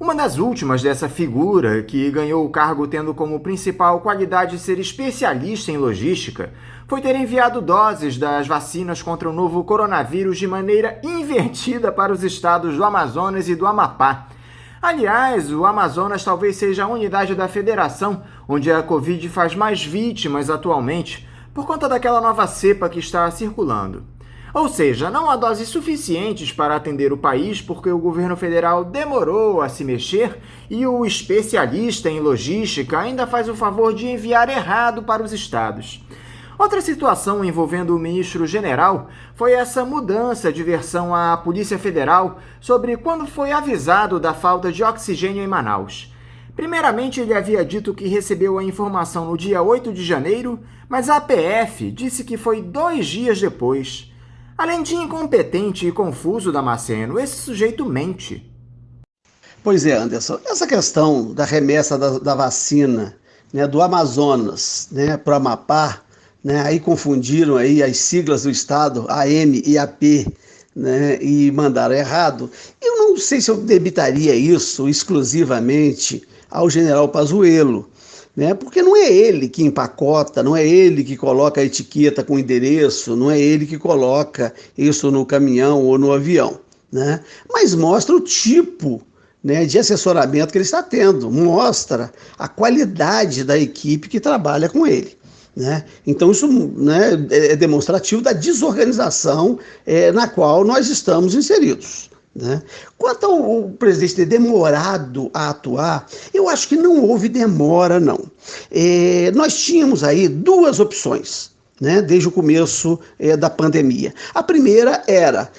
Uma das últimas dessa figura, que ganhou o cargo tendo como principal qualidade ser especialista em logística, foi ter enviado doses das vacinas contra o novo coronavírus de maneira invertida para os estados do Amazonas e do Amapá. Aliás, o Amazonas talvez seja a unidade da federação onde a Covid faz mais vítimas atualmente, por conta daquela nova cepa que está circulando. Ou seja, não há doses suficientes para atender o país porque o governo federal demorou a se mexer e o especialista em logística ainda faz o favor de enviar errado para os estados. Outra situação envolvendo o ministro-general foi essa mudança de versão à Polícia Federal sobre quando foi avisado da falta de oxigênio em Manaus. Primeiramente, ele havia dito que recebeu a informação no dia 8 de janeiro, mas a PF disse que foi 2 dias depois. Além de incompetente e confuso, Damasceno, esse sujeito mente. Pois é, Anderson, essa questão da remessa da vacina, né, do Amazonas, né, para o Amapá, né, aí confundiram aí as siglas do estado, AM e AP, né, e mandaram errado. Eu não sei se eu debitaria isso exclusivamente ao general Pazuello, né, porque não é ele que empacota, não é ele que coloca a etiqueta com endereço, não é ele que coloca isso no caminhão ou no avião, né, mas mostra o tipo, né, de assessoramento que ele está tendo, mostra a qualidade da equipe que trabalha com ele. Né? Então isso, né, é demonstrativo da desorganização na qual nós estamos inseridos. Né? Quanto ao presidente ter demorado a atuar, eu acho que não houve demora, não. Nós tínhamos aí 2 opções, né, desde o começo da pandemia. A primeira era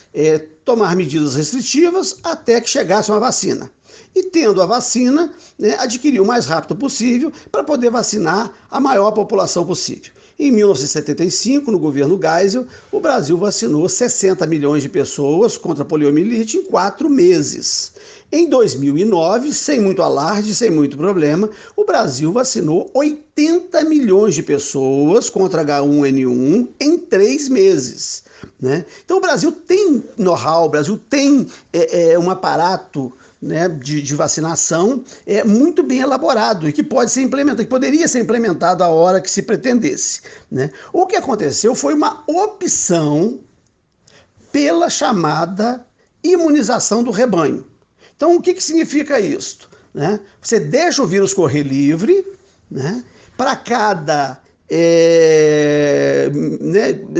tomar medidas restritivas até que chegasse uma vacina. E tendo a vacina, né, adquirir o mais rápido possível para poder vacinar a maior população possível. Em 1975, no governo Geisel, o Brasil vacinou 60 milhões de pessoas contra a poliomielite em 4 meses. Em 2009, sem muito alarde, sem muito problema, o Brasil vacinou 80 milhões de pessoas contra H1N1 em 3 meses. Né? Então o Brasil tem know-how, o Brasil tem um aparato, né, de vacinação muito bem elaborado e que pode ser implementado, que poderia ser implementado a hora que se pretendesse. Né? O que aconteceu foi uma opção pela chamada imunização do rebanho. Então, o que significa isso? Né? Você deixa o vírus correr livre, né? Para cada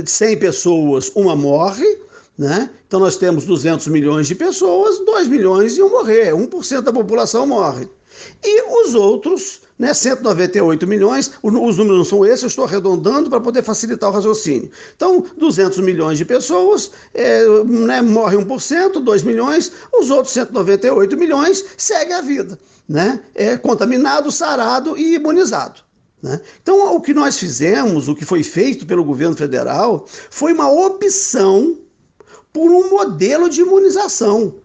100 pessoas, uma morre, né? Então nós temos 200 milhões de pessoas, 2 milhões iam morrer, 1% da população morre. E os outros, né, 198 milhões, os números não são esses, eu estou arredondando para poder facilitar o raciocínio. Então, 200 milhões de pessoas, morre 1%, 2 milhões, os outros 198 milhões seguem a vida, né? Contaminado, sarado e imunizado. Né? Então, o que nós fizemos, o que foi feito pelo governo federal, foi uma opção por um modelo de imunização,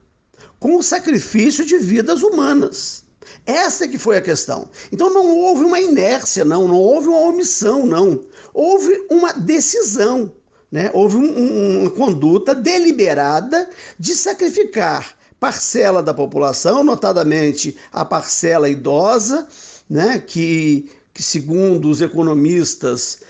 com o sacrifício de vidas humanas. Essa que foi a questão. Então não houve uma inércia, não houve uma omissão, não. Houve uma decisão, né? Houve uma conduta deliberada de sacrificar parcela da população, notadamente a parcela idosa, né? que segundo os economistas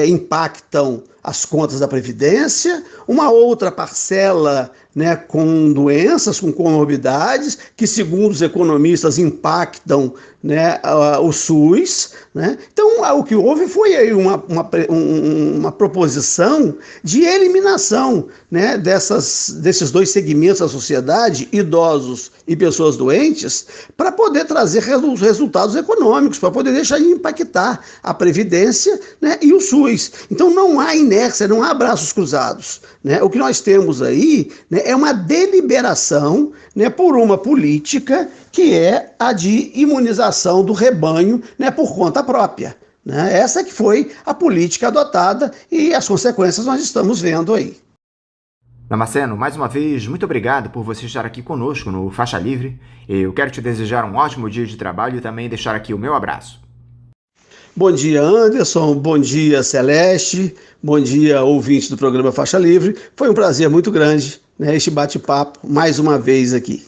impactam as contas da Previdência, uma outra parcela, né, com doenças, com comorbidades, que segundo os economistas impactam, né, o SUS. Né? Então, o que houve foi aí uma proposição de eliminação, né, desses dois segmentos da sociedade, idosos e pessoas doentes, para poder trazer resultados econômicos, para poder deixar de impactar a Previdência, né, e o SUS. Então, não há inércia, não há braços cruzados. Né? O que nós temos aí, né, é uma deliberação, né, por uma política que é a de imunização do rebanho, né, por conta própria. Né? Essa que foi a política adotada e as consequências nós estamos vendo aí. Damasceno, mais uma vez, muito obrigado por você estar aqui conosco no Faixa Livre. Eu quero te desejar um ótimo dia de trabalho e também deixar aqui o meu abraço. Bom dia, Anderson. Bom dia, Celeste. Bom dia, ouvintes do programa Faixa Livre. Foi um prazer muito grande, né, este bate-papo mais uma vez aqui.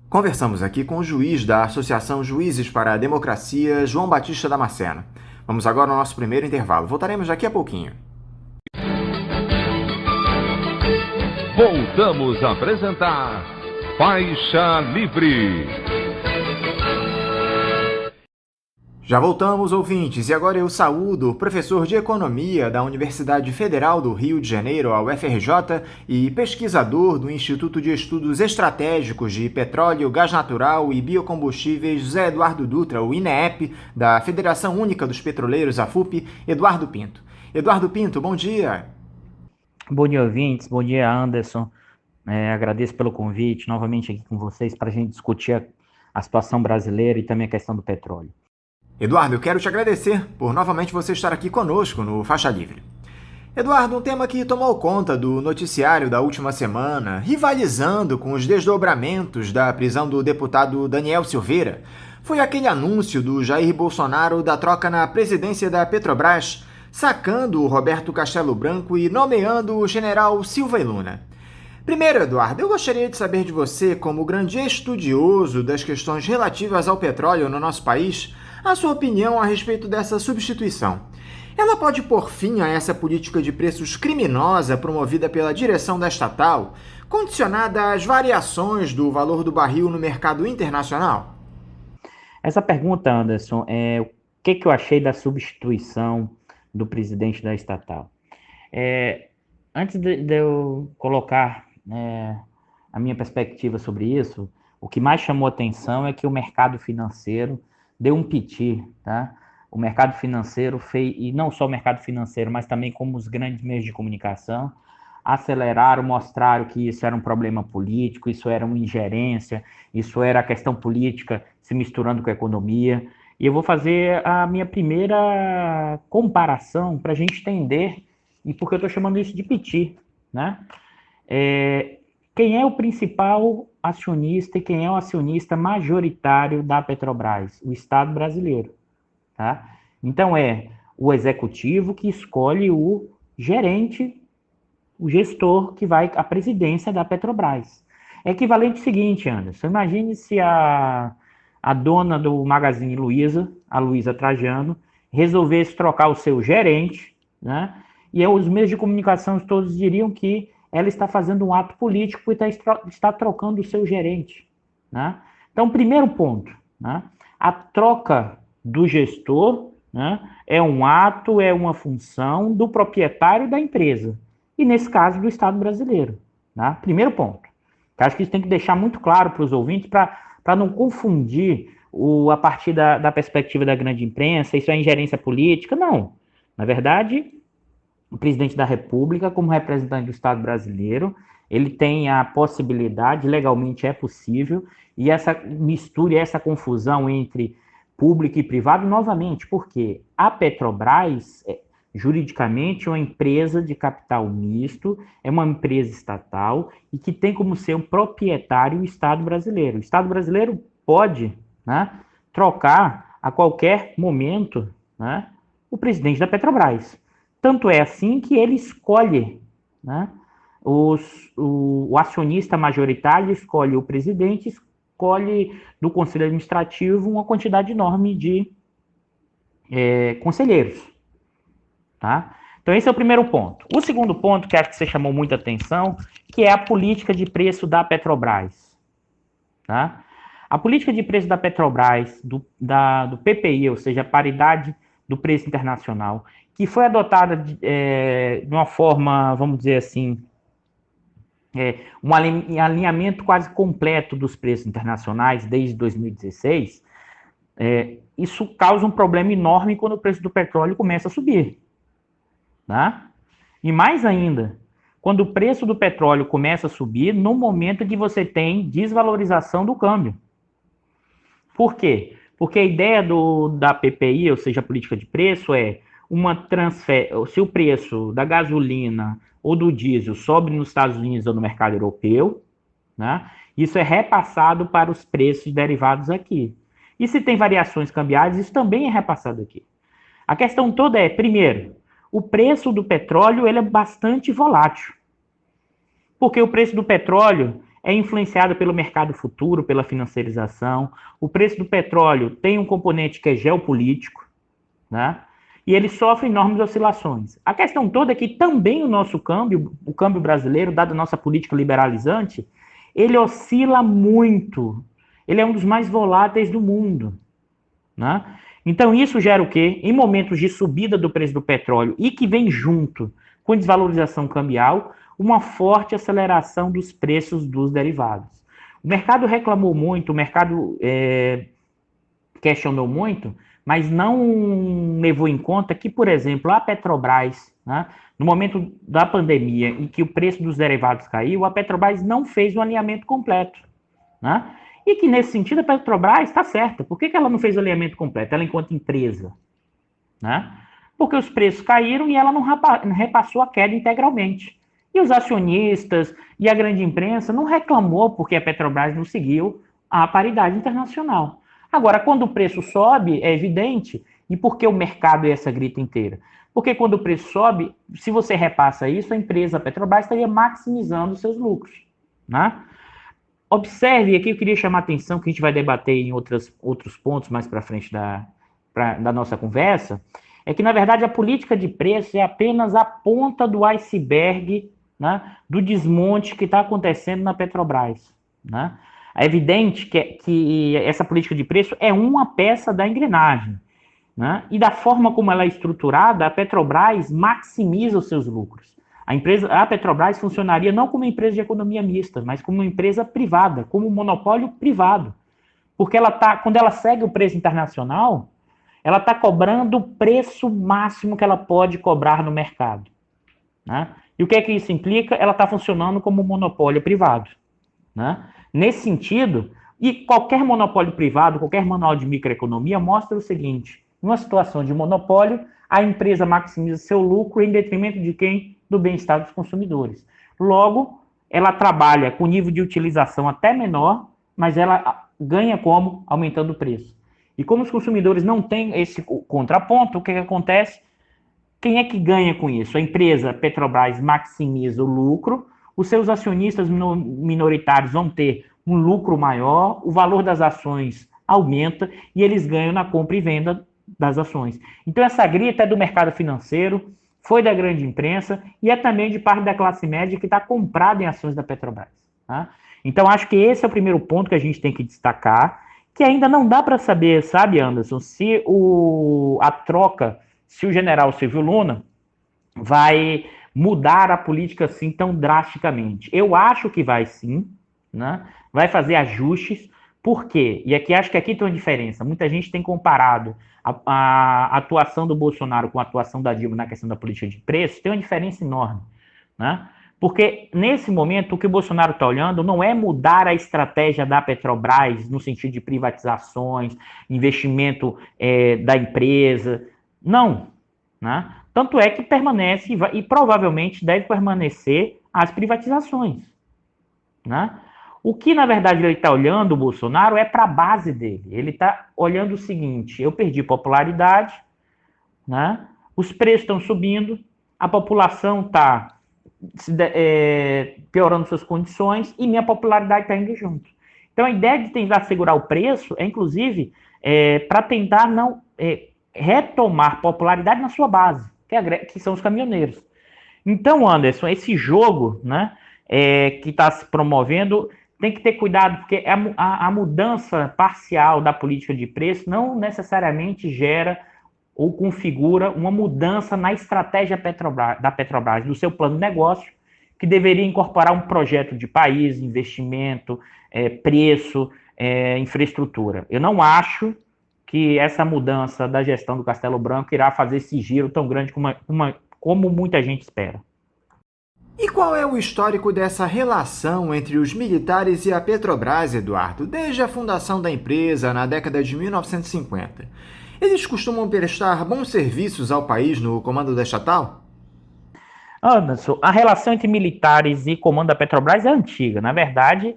Conversamos aqui com o juiz da Associação Juízes para a Democracia, João Batista Damasceno. Vamos agora ao nosso primeiro intervalo. Voltaremos daqui a pouquinho. Voltamos a apresentar Faixa Livre. Já voltamos, ouvintes, e agora eu saúdo o professor de Economia da Universidade Federal do Rio de Janeiro, a UFRJ, e pesquisador do Instituto de Estudos Estratégicos de Petróleo, Gás Natural e Biocombustíveis, José Eduardo Dutra, o INEP, da Federação Única dos Petroleiros, a FUP, Eduardo Pinto. Eduardo Pinto, bom dia. Bom dia, ouvintes. Bom dia, Anderson. Agradeço pelo convite, novamente aqui com vocês, para a gente discutir a situação brasileira e também a questão do petróleo. Eduardo, eu quero te agradecer por novamente você estar aqui conosco no Faixa Livre. Eduardo, um tema que tomou conta do noticiário da última semana, rivalizando com os desdobramentos da prisão do deputado Daniel Silveira, foi aquele anúncio do Jair Bolsonaro da troca na presidência da Petrobras, sacando o Roberto Castelo Branco e nomeando o general Silva e Luna. Primeiro, Eduardo, eu gostaria de saber de você, como grande estudioso das questões relativas ao petróleo no nosso país, a sua opinião a respeito dessa substituição. Ela pode pôr fim a essa política de preços criminosa promovida pela direção da estatal, condicionada às variações do valor do barril no mercado internacional? Essa pergunta, Anderson, o que eu achei da substituição do presidente da estatal? Antes de eu colocar a minha perspectiva sobre isso, o que mais chamou atenção é que o mercado financeiro deu um piti, tá? O mercado financeiro fez, e não só o mercado financeiro, mas também como os grandes meios de comunicação, aceleraram, mostraram que isso era um problema político, isso era uma ingerência, isso era a questão política se misturando com a economia. E eu vou fazer a minha primeira comparação para a gente entender, e porque eu estou chamando isso de piti, né? Quem é o principal acionista e quem é o acionista majoritário da Petrobras? O Estado brasileiro, tá? Então é o executivo que escolhe o gerente, o gestor que vai à presidência da Petrobras. É equivalente ao seguinte, Anderson, imagine se a dona do Magazine Luiza, a Luiza Trajano, resolvesse trocar o seu gerente, né? E os meios de comunicação todos diriam que ela está fazendo um ato político e está trocando o seu gerente, né? Então, primeiro ponto, né? A troca do gestor, né, é um ato, é uma função do proprietário da empresa, e nesse caso do Estado brasileiro, né? Primeiro ponto. Eu acho que isso tem que deixar muito claro para os ouvintes, para não confundir a partir da perspectiva da grande imprensa, isso é ingerência política. Não. Na verdade, o presidente da República, como representante do Estado brasileiro, ele tem a possibilidade, legalmente é possível, e essa mistura, essa confusão entre público e privado, novamente, porque a Petrobras, juridicamente, é uma empresa de capital misto, é uma empresa estatal e que tem como seu proprietário o Estado brasileiro. O Estado brasileiro pode, né, trocar a qualquer momento, né, o presidente da Petrobras. Tanto é assim que ele escolhe, né, o acionista majoritário escolhe o presidente, escolhe do Conselho Administrativo uma quantidade enorme de conselheiros. Tá? Então esse é o primeiro ponto. O segundo ponto, que acho que você chamou muita atenção, que é a política de preço da Petrobras. Tá? A política de preço da Petrobras, do PPI, ou seja, a paridade do preço internacional, que foi adotada de uma forma, vamos dizer assim, um alinhamento quase completo dos preços internacionais desde 2016, isso causa um problema enorme quando o preço do petróleo começa a subir. Tá? E mais ainda, quando o preço do petróleo começa a subir, no momento que você tem desvalorização do câmbio. Por quê? Porque a ideia da PPI, ou seja, a política de preço, é se o preço da gasolina ou do diesel sobe nos Estados Unidos ou no mercado europeu, né, isso é repassado para os preços derivados aqui. E se tem variações cambiais, isso também é repassado aqui. A questão toda é, primeiro, o preço do petróleo ele é bastante volátil. Porque o preço do petróleo é influenciado pelo mercado futuro, pela financiarização. O preço do petróleo tem um componente que é geopolítico, né? E ele sofre enormes oscilações. A questão toda é que também o nosso câmbio, o câmbio brasileiro, dado a nossa política liberalizante, ele oscila muito. Ele é um dos mais voláteis do mundo, né? Então isso gera o quê? Em momentos de subida do preço do petróleo e que vem junto com desvalorização cambial, uma forte aceleração dos preços dos derivados. O mercado reclamou muito, o mercado questionou muito, mas não levou em conta que, por exemplo, a Petrobras, né, no momento da pandemia em que o preço dos derivados caiu, a Petrobras não fez um alinhamento completo, né? E que, nesse sentido, a Petrobras está certa. Por que ela não fez o alinhamento completo? Ela, enquanto empresa, né? Porque os preços caíram e ela não repassou a queda integralmente. E os acionistas e a grande imprensa não reclamou porque a Petrobras não seguiu a paridade internacional. Agora, quando o preço sobe, é evidente. E por que o mercado é essa grita inteira? Porque quando o preço sobe, se você repassa isso, a empresa, a Petrobras, estaria maximizando os seus lucros, né? Observe, aqui eu queria chamar a atenção, que a gente vai debater em outros pontos mais para frente da nossa conversa, é que, na verdade, a política de preço é apenas a ponta do iceberg, né, do desmonte que está acontecendo na Petrobras, né? É evidente que essa política de preço é uma peça da engrenagem, né? E da forma como ela é estruturada, a Petrobras maximiza os seus lucros. A Petrobras funcionaria não como uma empresa de economia mista, mas como uma empresa privada, como um monopólio privado. Porque quando ela segue o preço internacional, ela está cobrando o preço máximo que ela pode cobrar no mercado. né? E o que é que isso implica? Ela está funcionando como um monopólio privado, né? Nesse sentido, e qualquer monopólio privado, qualquer manual de microeconomia mostra o seguinte: numa situação de monopólio, a empresa maximiza seu lucro em detrimento de quem? Do bem-estar dos consumidores. Logo, ela trabalha com nível de utilização até menor, mas ela ganha como? Aumentando o preço. E como os consumidores não têm esse contraponto, o que acontece? Quem é que ganha com isso? A empresa Petrobras maximiza o lucro, os seus acionistas minoritários vão ter um lucro maior, o valor das ações aumenta e eles ganham na compra e venda das ações. Então essa grita é do mercado financeiro, foi da grande imprensa e é também de parte da classe média que está comprada em ações da Petrobras. Tá? Então acho que esse é o primeiro ponto que a gente tem que destacar, que ainda não dá para saber, sabe, Anderson, se a troca, se o general Silvio Luna vai mudar a política assim tão drasticamente. Eu acho que vai sim, né? Vai fazer ajustes. Por quê? E aqui acho que aqui tem uma diferença. Muita gente tem comparado a atuação do Bolsonaro com a atuação da Dilma na questão da política de preços, tem uma diferença enorme, né? Porque nesse momento o que o Bolsonaro está olhando não é mudar a estratégia da Petrobras no sentido de privatizações, investimento da empresa, não, né? Tanto é que permanece e provavelmente deve permanecer as privatizações, né? O que, na verdade, ele está olhando, o Bolsonaro, é para a base dele. Ele está olhando o seguinte: eu perdi popularidade, né? Os preços estão subindo, a população está piorando suas condições e minha popularidade está indo junto. Então, a ideia de tentar segurar o preço é, inclusive, para tentar não retomar popularidade na sua base, que são os caminhoneiros. Então, Anderson, esse jogo, né, que está se promovendo, tem que ter cuidado, porque a mudança parcial da política de preço não necessariamente gera ou configura uma mudança na estratégia da Petrobras, do seu plano de negócio, que deveria incorporar um projeto de país, investimento, preço, infraestrutura. Eu não acho que essa mudança da gestão do Castelo Branco irá fazer esse giro tão grande como muita gente espera. E qual é o histórico dessa relação entre os militares e a Petrobras, Eduardo, desde a fundação da empresa na década de 1950? Eles costumam prestar bons serviços ao país no comando da estatal? Anderson, a relação entre militares e comando da Petrobras é antiga. Na verdade,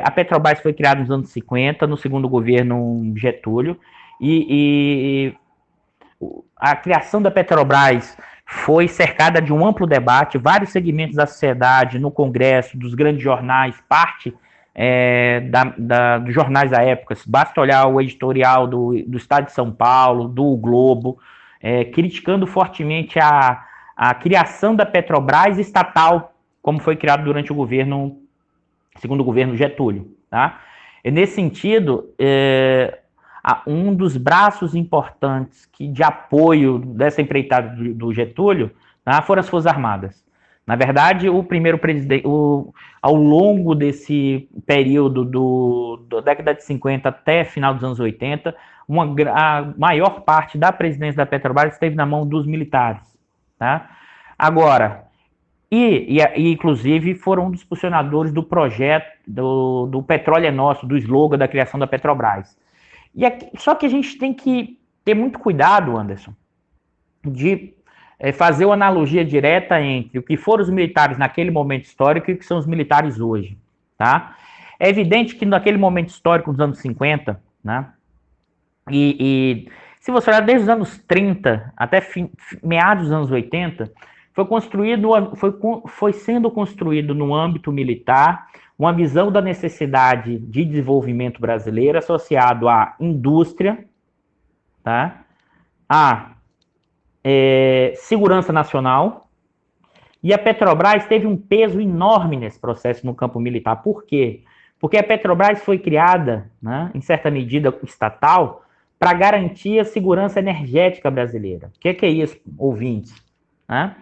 a Petrobras foi criada nos anos 50, no segundo governo Getúlio, e a criação da Petrobras foi cercada de um amplo debate, vários segmentos da sociedade, no Congresso, dos grandes jornais, parte dos jornais da época. Basta olhar o editorial do Estado de São Paulo, do Globo, criticando fortemente a criação da Petrobras estatal, como foi criado durante o segundo governo Getúlio. Tá? E nesse sentido, um dos braços importantes de apoio dessa empreitada do Getúlio, tá, foram as Forças Armadas. Na verdade, o primeiro presidente, ao longo desse período da década de 50 até final dos anos 80, a maior parte da presidência da Petrobras esteve na mão dos militares. Tá? Agora, inclusive foram um dos impulsionadores do projeto do Petróleo é Nosso, do slogan da criação da Petrobras. Só que a gente tem que ter muito cuidado, Anderson, de fazer uma analogia direta entre o que foram os militares naquele momento histórico e o que são os militares hoje. Tá? É evidente que naquele momento histórico, nos anos 50, né, e se você olhar desde os anos 30 até meados dos anos 80, foi sendo construído no âmbito militar uma visão da necessidade de desenvolvimento brasileiro associado à indústria, tá? À segurança nacional, e a Petrobras teve um peso enorme nesse processo no campo militar. Por quê? Porque a Petrobras foi criada, né, em certa medida estatal, para garantir a segurança energética brasileira. O que é isso, ouvintes? Né?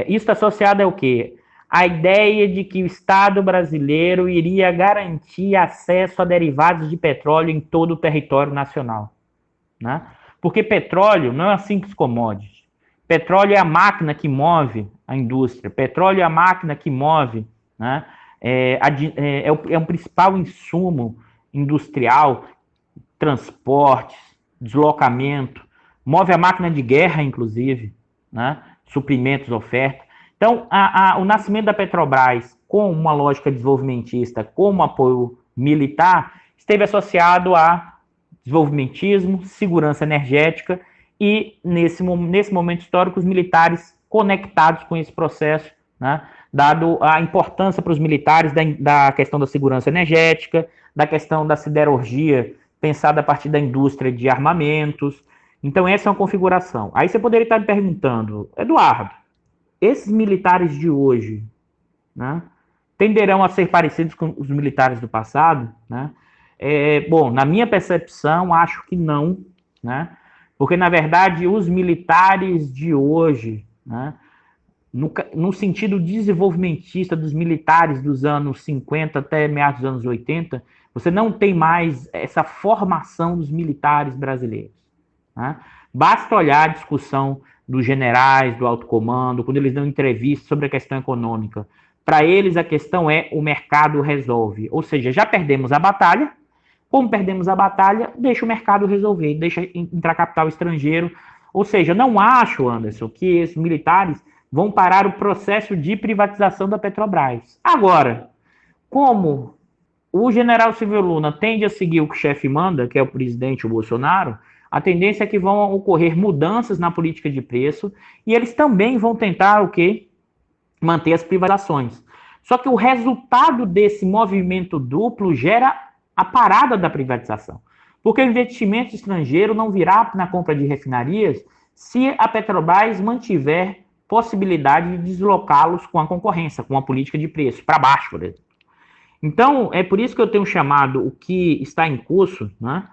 Isso está associado ao quê? A ideia de que o Estado brasileiro iria garantir acesso a derivados de petróleo em todo o território nacional. Né? Porque petróleo não é uma simples commodity. Petróleo é a máquina que move a indústria. Petróleo é a máquina que move, né? É um principal insumo industrial, transportes, deslocamento, move a máquina de guerra, inclusive, né? Suprimentos, oferta. Então, o nascimento da Petrobras, com uma lógica desenvolvimentista, com um apoio militar, esteve associado a desenvolvimentismo, segurança energética e, nesse momento histórico, os militares conectados com esse processo, né? Dado a importância para os militares da questão da segurança energética, da questão da siderurgia, pensada a partir da indústria de armamentos. Então, essa é uma configuração. Aí você poderia estar me perguntando, Eduardo, esses militares de hoje, né, tenderão a ser parecidos com os militares do passado? Né? Bom, na minha percepção, acho que não, né? Porque, na verdade, os militares de hoje, né, no sentido desenvolvimentista dos militares dos anos 50 até meados dos anos 80, você não tem mais essa formação dos militares brasileiros. Né? Basta olhar a discussão dos generais, do alto comando, quando eles dão entrevistas sobre a questão econômica. Para eles, a questão é o mercado resolve. Ou seja, já perdemos a batalha. Como perdemos a batalha, deixa o mercado resolver, deixa entrar capital estrangeiro. Ou seja, não acho, Anderson, que esses militares vão parar o processo de privatização da Petrobras. Agora, como o general Silvio Luna tende a seguir o que o chefe manda, que é o presidente, o Bolsonaro, a tendência é que vão ocorrer mudanças na política de preço e eles também vão tentar o quê? Manter as privatizações. Só que o resultado desse movimento duplo gera a parada da privatização. Porque o investimento estrangeiro não virá na compra de refinarias se a Petrobras mantiver possibilidade de deslocá-los com a concorrência, com a política de preço, para baixo, por exemplo. Então, é por isso que eu tenho chamado o que está em curso, né,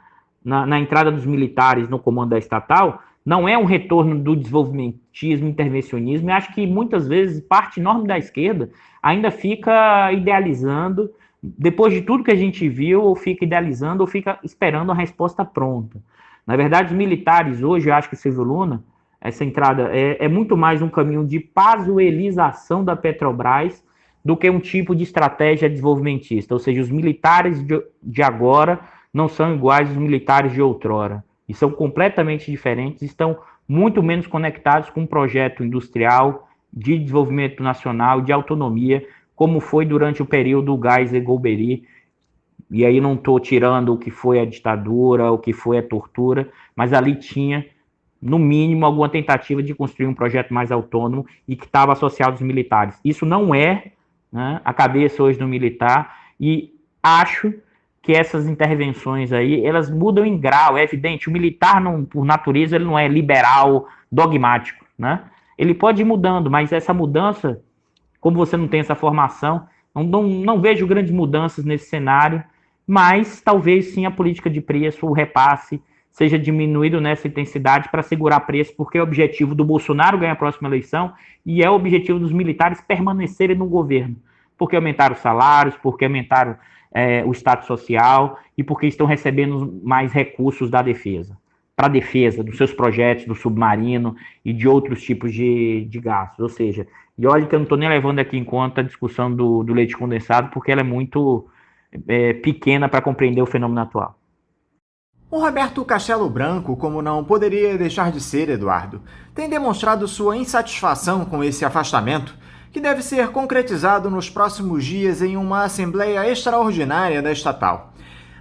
na entrada dos militares no comando da estatal, não é um retorno do desenvolvimentismo, intervencionismo, e acho que muitas vezes parte enorme da esquerda ainda fica idealizando, depois de tudo que a gente viu, ou fica idealizando, ou fica esperando a resposta pronta. Na verdade, os militares hoje, eu acho que o Silvio Luna, essa entrada é muito mais um caminho de pazuelização da Petrobras do que um tipo de estratégia desenvolvimentista. Ou seja, os militares de agora não são iguais aos militares de outrora. E são completamente diferentes, estão muito menos conectados com um projeto industrial de desenvolvimento nacional, de autonomia, como foi durante o período do Geisel-Golbery. E aí não estou tirando o que foi a ditadura, o que foi a tortura, mas ali tinha, no mínimo, alguma tentativa de construir um projeto mais autônomo e que estava associado aos militares. Isso não é, né, a cabeça hoje do militar, e acho que essas intervenções aí, elas mudam em grau. É evidente, o militar, por natureza, ele não é liberal, dogmático, né? Ele pode ir mudando, mas essa mudança, como você não tem essa formação, não vejo grandes mudanças nesse cenário, mas talvez sim a política de preço, o repasse, seja diminuído nessa intensidade para segurar preço, porque é o objetivo do Bolsonaro ganhar a próxima eleição e é o objetivo dos militares permanecerem no governo, porque aumentaram os salários, porque aumentaram o status social e porque estão recebendo mais recursos da defesa, para a defesa dos seus projetos, do submarino e de outros tipos de gastos. Ou seja, e olha que eu não estou nem levando aqui em conta a discussão do leite condensado, porque ela é muito pequena para compreender o fenômeno atual. O Roberto Castelo Branco, como não poderia deixar de ser, Eduardo, tem demonstrado sua insatisfação com esse afastamento, que deve ser concretizado nos próximos dias em uma assembleia extraordinária da estatal.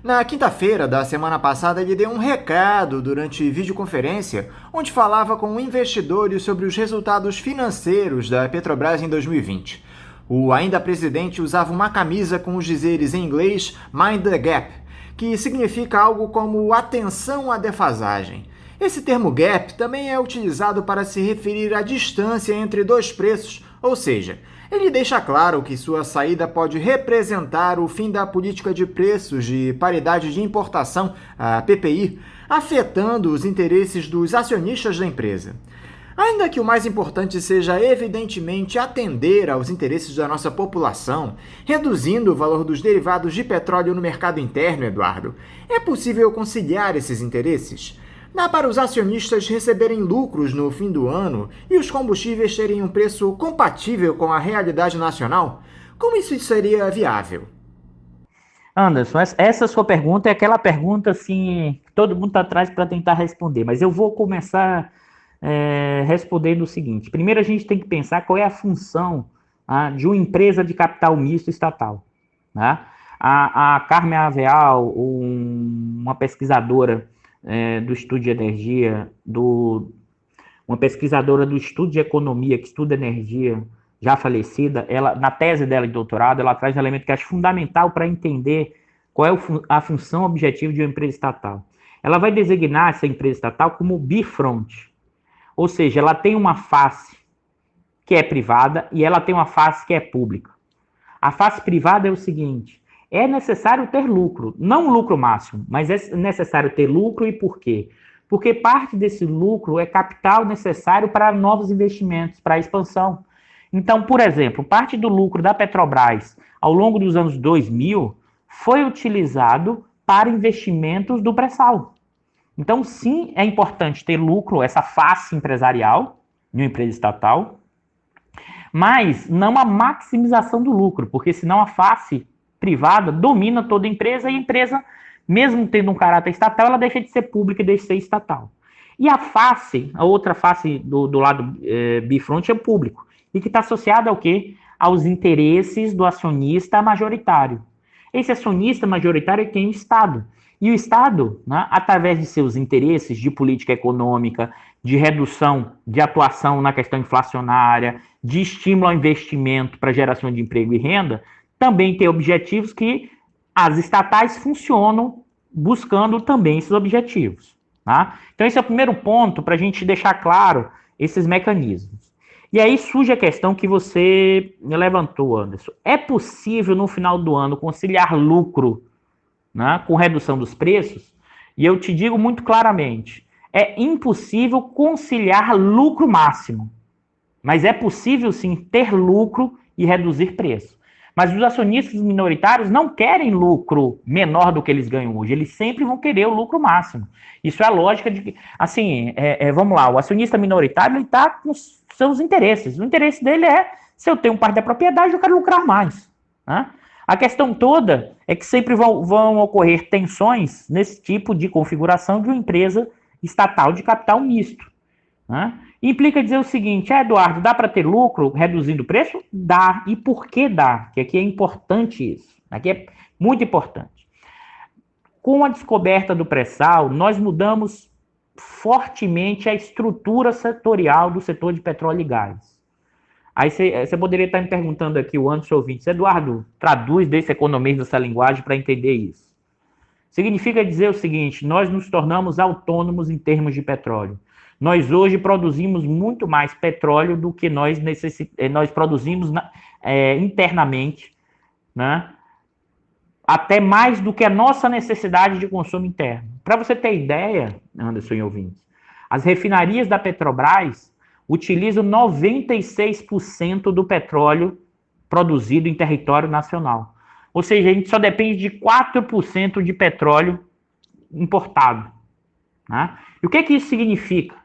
Na quinta-feira da semana passada, ele deu um recado durante videoconferência, onde falava com investidores sobre os resultados financeiros da Petrobras em 2020. O ainda presidente usava uma camisa com os dizeres em inglês "Mind the Gap", que significa algo como atenção à defasagem. Esse termo gap também é utilizado para se referir à distância entre dois preços, ou seja, ele deixa claro que sua saída pode representar o fim da política de preços de paridade de importação, a PPI, afetando os interesses dos acionistas da empresa. Ainda que o mais importante seja, evidentemente, atender aos interesses da nossa população, reduzindo o valor dos derivados de petróleo no mercado interno, Eduardo, é possível conciliar esses interesses? Dá para os acionistas receberem lucros no fim do ano e os combustíveis terem um preço compatível com a realidade nacional? Como isso seria viável? Anderson, essa sua pergunta é aquela pergunta assim, que todo mundo está atrás para tentar responder, mas eu vou começar respondendo o seguinte. Primeiro a gente tem que pensar qual é a função de uma empresa de capital misto estatal. Tá? A Carmen Aveal, uma pesquisadora do estudo de energia, uma pesquisadora do estudo de economia que estuda energia, já falecida, ela, na tese dela de doutorado, ela traz um elemento que acho fundamental para entender qual é a função objetiva de uma empresa estatal. Ela vai designar essa empresa estatal como bifront, ou seja, ela tem uma face que é privada e ela tem uma face que é pública. A face privada é o seguinte: é necessário ter lucro, não lucro máximo, mas é necessário ter lucro. E por quê? Porque parte desse lucro é capital necessário para novos investimentos, para a expansão. Então, por exemplo, parte do lucro da Petrobras ao longo dos anos 2000 foi utilizado para investimentos do pré-sal. Então, sim, é importante ter lucro, essa face empresarial de uma empresa estatal, mas não a maximização do lucro, porque senão a face privada domina toda a empresa e a empresa, mesmo tendo um caráter estatal, ela deixa de ser pública e deixa de ser estatal. E a outra face do lado bifront é o público, e que está associada ao quê? Aos interesses do acionista majoritário. Esse acionista majoritário tem o Estado. E o Estado, né, através de seus interesses de política econômica, de redução de atuação na questão inflacionária, de estímulo ao investimento para geração de emprego e renda, também tem objetivos que as estatais funcionam buscando também esses objetivos. Tá? Então esse é o primeiro ponto para a gente deixar claro esses mecanismos. E aí surge a questão que você levantou, Anderson. É possível, no final do ano, conciliar lucro, né, com redução dos preços? E eu te digo muito claramente, é impossível conciliar lucro máximo. Mas é possível, sim, ter lucro e reduzir preço. Mas os acionistas minoritários não querem lucro menor do que eles ganham hoje. Eles sempre vão querer o lucro máximo. Isso é a lógica de que, assim, vamos lá, o acionista minoritário está com seus interesses. O interesse dele é, se eu tenho parte da propriedade, eu quero lucrar mais. Né? A questão toda é que sempre vão ocorrer tensões nesse tipo de configuração de uma empresa estatal de capital misto. Né? Implica dizer o seguinte: Eduardo, dá para ter lucro reduzindo o preço? Dá. E por que dá? Que aqui é importante isso. Aqui é muito importante. Com a descoberta do pré-sal, nós mudamos fortemente a estrutura setorial do setor de petróleo e gás. Aí você poderia estar me perguntando aqui, o Anderson ouvinte, Eduardo, traduz desse economês dessa linguagem para entender isso. Significa dizer o seguinte: nós nos tornamos autônomos em termos de petróleo. Nós hoje produzimos muito mais petróleo do que nós produzimos internamente, né? Até mais do que a nossa necessidade de consumo interno. Para você ter ideia, Anderson e ouvintes, as refinarias da Petrobras utilizam 96% do petróleo produzido em território nacional. Ou seja, a gente só depende de 4% de petróleo importado. Né? E o que isso significa?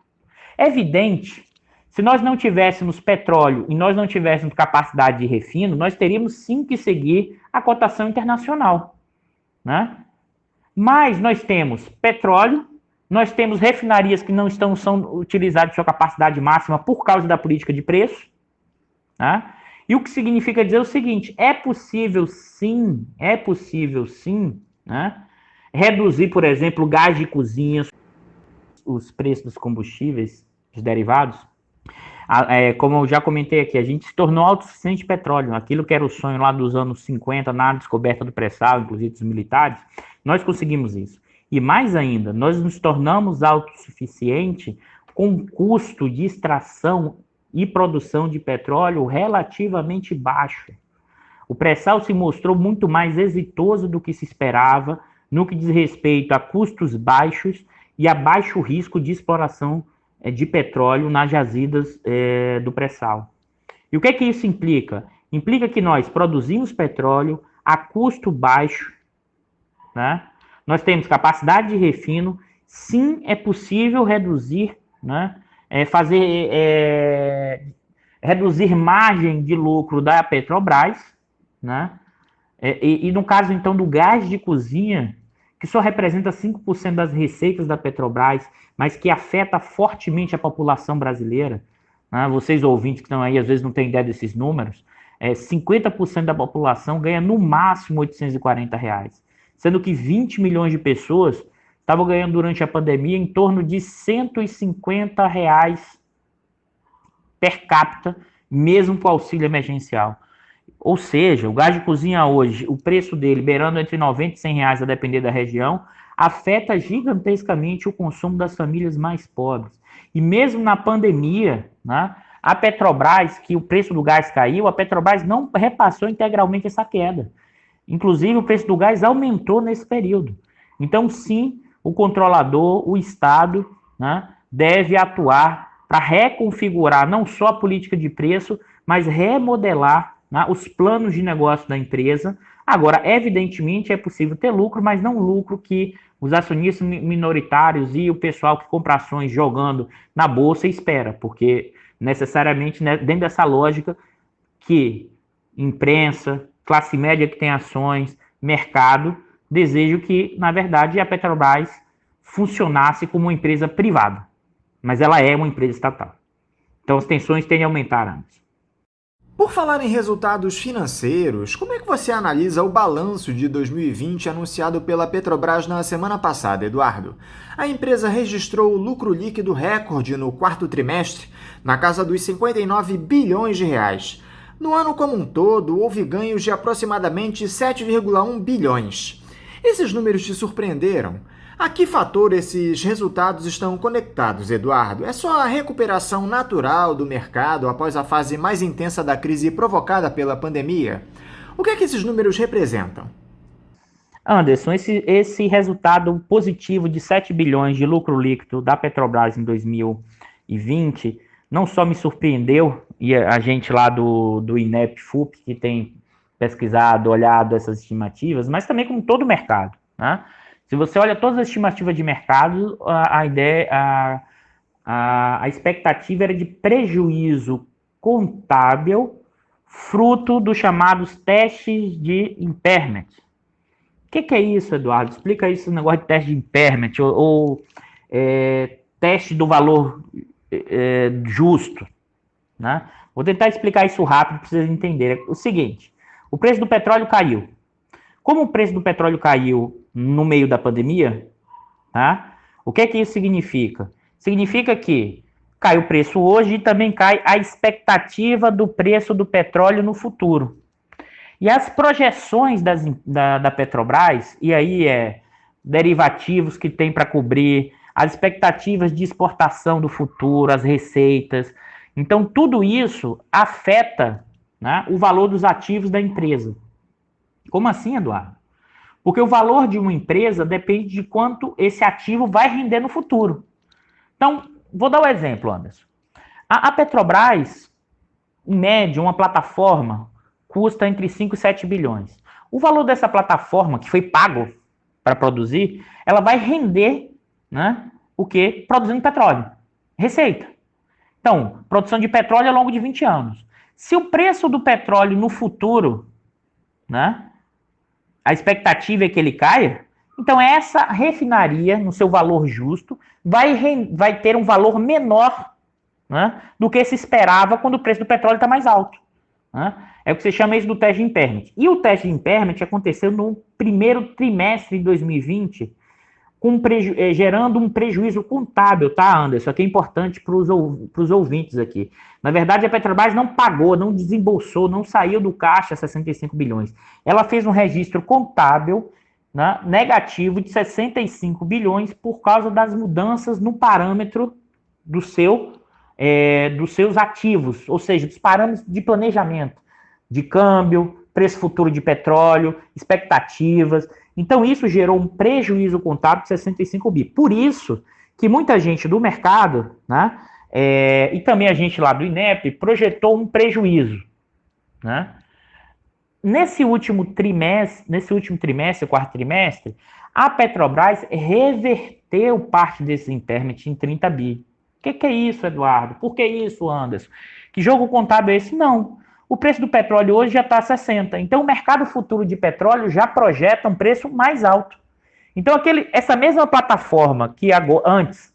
É evidente, se nós não tivéssemos petróleo e nós não tivéssemos capacidade de refino, nós teríamos sim que seguir a cotação internacional. Né? Mas nós temos petróleo, nós temos refinarias que não são utilizadas em sua capacidade máxima por causa da política de preço. Né? E o que significa dizer o seguinte: é possível sim, né, reduzir, por exemplo, o gás de cozinha, os preços dos combustíveis, dos derivados. Como eu já comentei aqui, a gente se tornou autossuficiente de petróleo. Aquilo que era o sonho lá dos anos 50, na descoberta do pré-sal, inclusive dos militares, nós conseguimos isso. E mais ainda, nós nos tornamos autossuficientes com custo de extração e produção de petróleo relativamente baixo. O pré-sal se mostrou muito mais exitoso do que se esperava no que diz respeito a custos baixos e a baixo risco de exploração de petróleo nas jazidas do pré-sal. E o que isso implica? Implica que nós produzimos petróleo a custo baixo, né? Nós temos capacidade de refino, sim, é possível reduzir, né, reduzir margem de lucro da Petrobras, né, e no caso, então, do gás de cozinha, que só representa 5% das receitas da Petrobras, mas que afeta fortemente a população brasileira, né, vocês ouvintes que estão aí, às vezes não têm ideia desses números, 50% da população ganha no máximo R$840, sendo que 20 milhões de pessoas estavam ganhando durante a pandemia em torno de R$150 per capita, mesmo com o auxílio emergencial. Ou seja, o gás de cozinha hoje, o preço dele beirando entre R$90 e R$100 a depender da região, afeta gigantescamente o consumo das famílias mais pobres. E mesmo na pandemia, né, a Petrobras, que o preço do gás caiu, a Petrobras não repassou integralmente essa queda. Inclusive, o preço do gás aumentou nesse período. Então, sim, o controlador, o Estado, né, deve atuar para reconfigurar não só a política de preço, mas remodelar, né, os planos de negócio da empresa. Agora, evidentemente, é possível ter lucro, mas não lucro que os acionistas minoritários e o pessoal que compra ações jogando na bolsa espera, porque necessariamente, né, dentro dessa lógica que imprensa, classe média que tem ações, mercado, desejam que, na verdade, a Petrobras funcionasse como uma empresa privada, mas ela é uma empresa estatal. Então as tensões tendem a aumentar antes. Por falar em resultados financeiros, como é que você analisa o balanço de 2020 anunciado pela Petrobras na semana passada, Eduardo? A empresa registrou lucro líquido recorde no quarto trimestre, na casa dos 59 bilhões de reais. No ano como um todo, houve ganhos de aproximadamente 7,1 bilhões. Esses números te surpreenderam? A que fator esses resultados estão conectados, Eduardo? É só a recuperação natural do mercado após a fase mais intensa da crise provocada pela pandemia? O que é que esses números representam? Anderson, esse resultado positivo de 7 bilhões de lucro líquido da Petrobras em 2020 não só me surpreendeu, e a gente lá do INEP-FUP, que tem pesquisado, olhado essas estimativas, mas também como todo o mercado, né? Se você olha todas as estimativas de mercado, a expectativa era de prejuízo contábil, fruto dos chamados testes de impairment. O que é isso, Eduardo? Explica isso, o negócio de teste de impairment, ou teste do valor justo, né? Vou tentar explicar isso rápido para vocês entenderem. É o seguinte, o preço do petróleo caiu. Como o preço do petróleo caiu no meio da pandemia, tá? O que isso significa? Significa que cai o preço hoje e também cai a expectativa do preço do petróleo no futuro. E as projeções da Petrobras, e aí derivativos que tem para cobrir, as expectativas de exportação do futuro, as receitas. Então, tudo isso afeta, né, o valor dos ativos da empresa. Como assim, Eduardo? Porque o valor de uma empresa depende de quanto esse ativo vai render no futuro. Então, vou dar um exemplo, Anderson. A Petrobras, em média, uma plataforma custa entre 5 e 7 bilhões. O valor dessa plataforma, que foi pago para produzir, ela vai render, né, o quê? Produzindo petróleo. Receita. Então, produção de petróleo ao longo de 20 anos. Se o preço do petróleo no futuro, né, a expectativa é que ele caia, então essa refinaria, no seu valor justo, vai ter um valor menor, né, do que se esperava quando o preço do petróleo está mais alto, né? É o que você chama isso do teste de impairment. E o teste de impairment aconteceu no primeiro trimestre de 2020, gerando um prejuízo contábil, tá, Anderson? Isso aqui é importante para os ouvintes aqui. Na verdade, a Petrobras não pagou, não desembolsou, não saiu do caixa 65 bilhões. Ela fez um registro contábil, né, negativo de 65 bilhões por causa das mudanças no parâmetro dos seus ativos, ou seja, dos parâmetros de planejamento, de câmbio, preço futuro de petróleo, expectativas. Então, isso gerou um prejuízo contábil de 65 bi. Por isso que muita gente do mercado, né, e também a gente lá do INEP, projetou um prejuízo, né? Nesse último trimestre, quarto trimestre, a Petrobras reverteu reverteu parte desse impairment em 30 bi. O que é isso, Eduardo? Por que isso, Anderson? Que jogo contábil é esse? Não. O preço do petróleo hoje já está a 60. Então, o mercado futuro de petróleo já projeta um preço mais alto. Então, essa mesma plataforma que antes,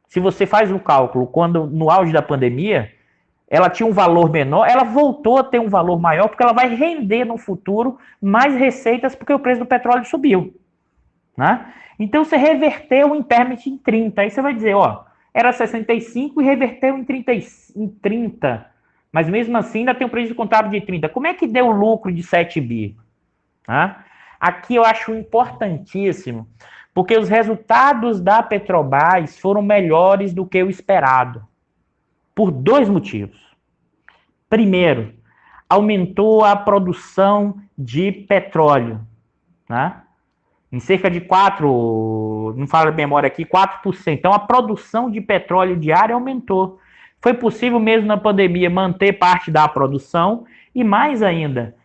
se você faz o cálculo, quando no auge da pandemia, ela tinha um valor menor, ela voltou a ter um valor maior, porque ela vai render no futuro mais receitas, porque o preço do petróleo subiu. Né? Então, você reverteu o impairment em 30. Aí você vai dizer, era 65 e reverteu em 30. Mas mesmo assim ainda tem um preço contábil de 30. Como é que deu lucro de 7 bi? Aqui eu acho importantíssimo, porque os resultados da Petrobras foram melhores do que o esperado. Por 2 motivos. Primeiro, aumentou a produção de petróleo. Né? Em cerca de 4%, não falo a memória aqui, 4%. Então, a produção de petróleo diária aumentou. Foi possível, mesmo na pandemia, manter parte da produção e, mais ainda,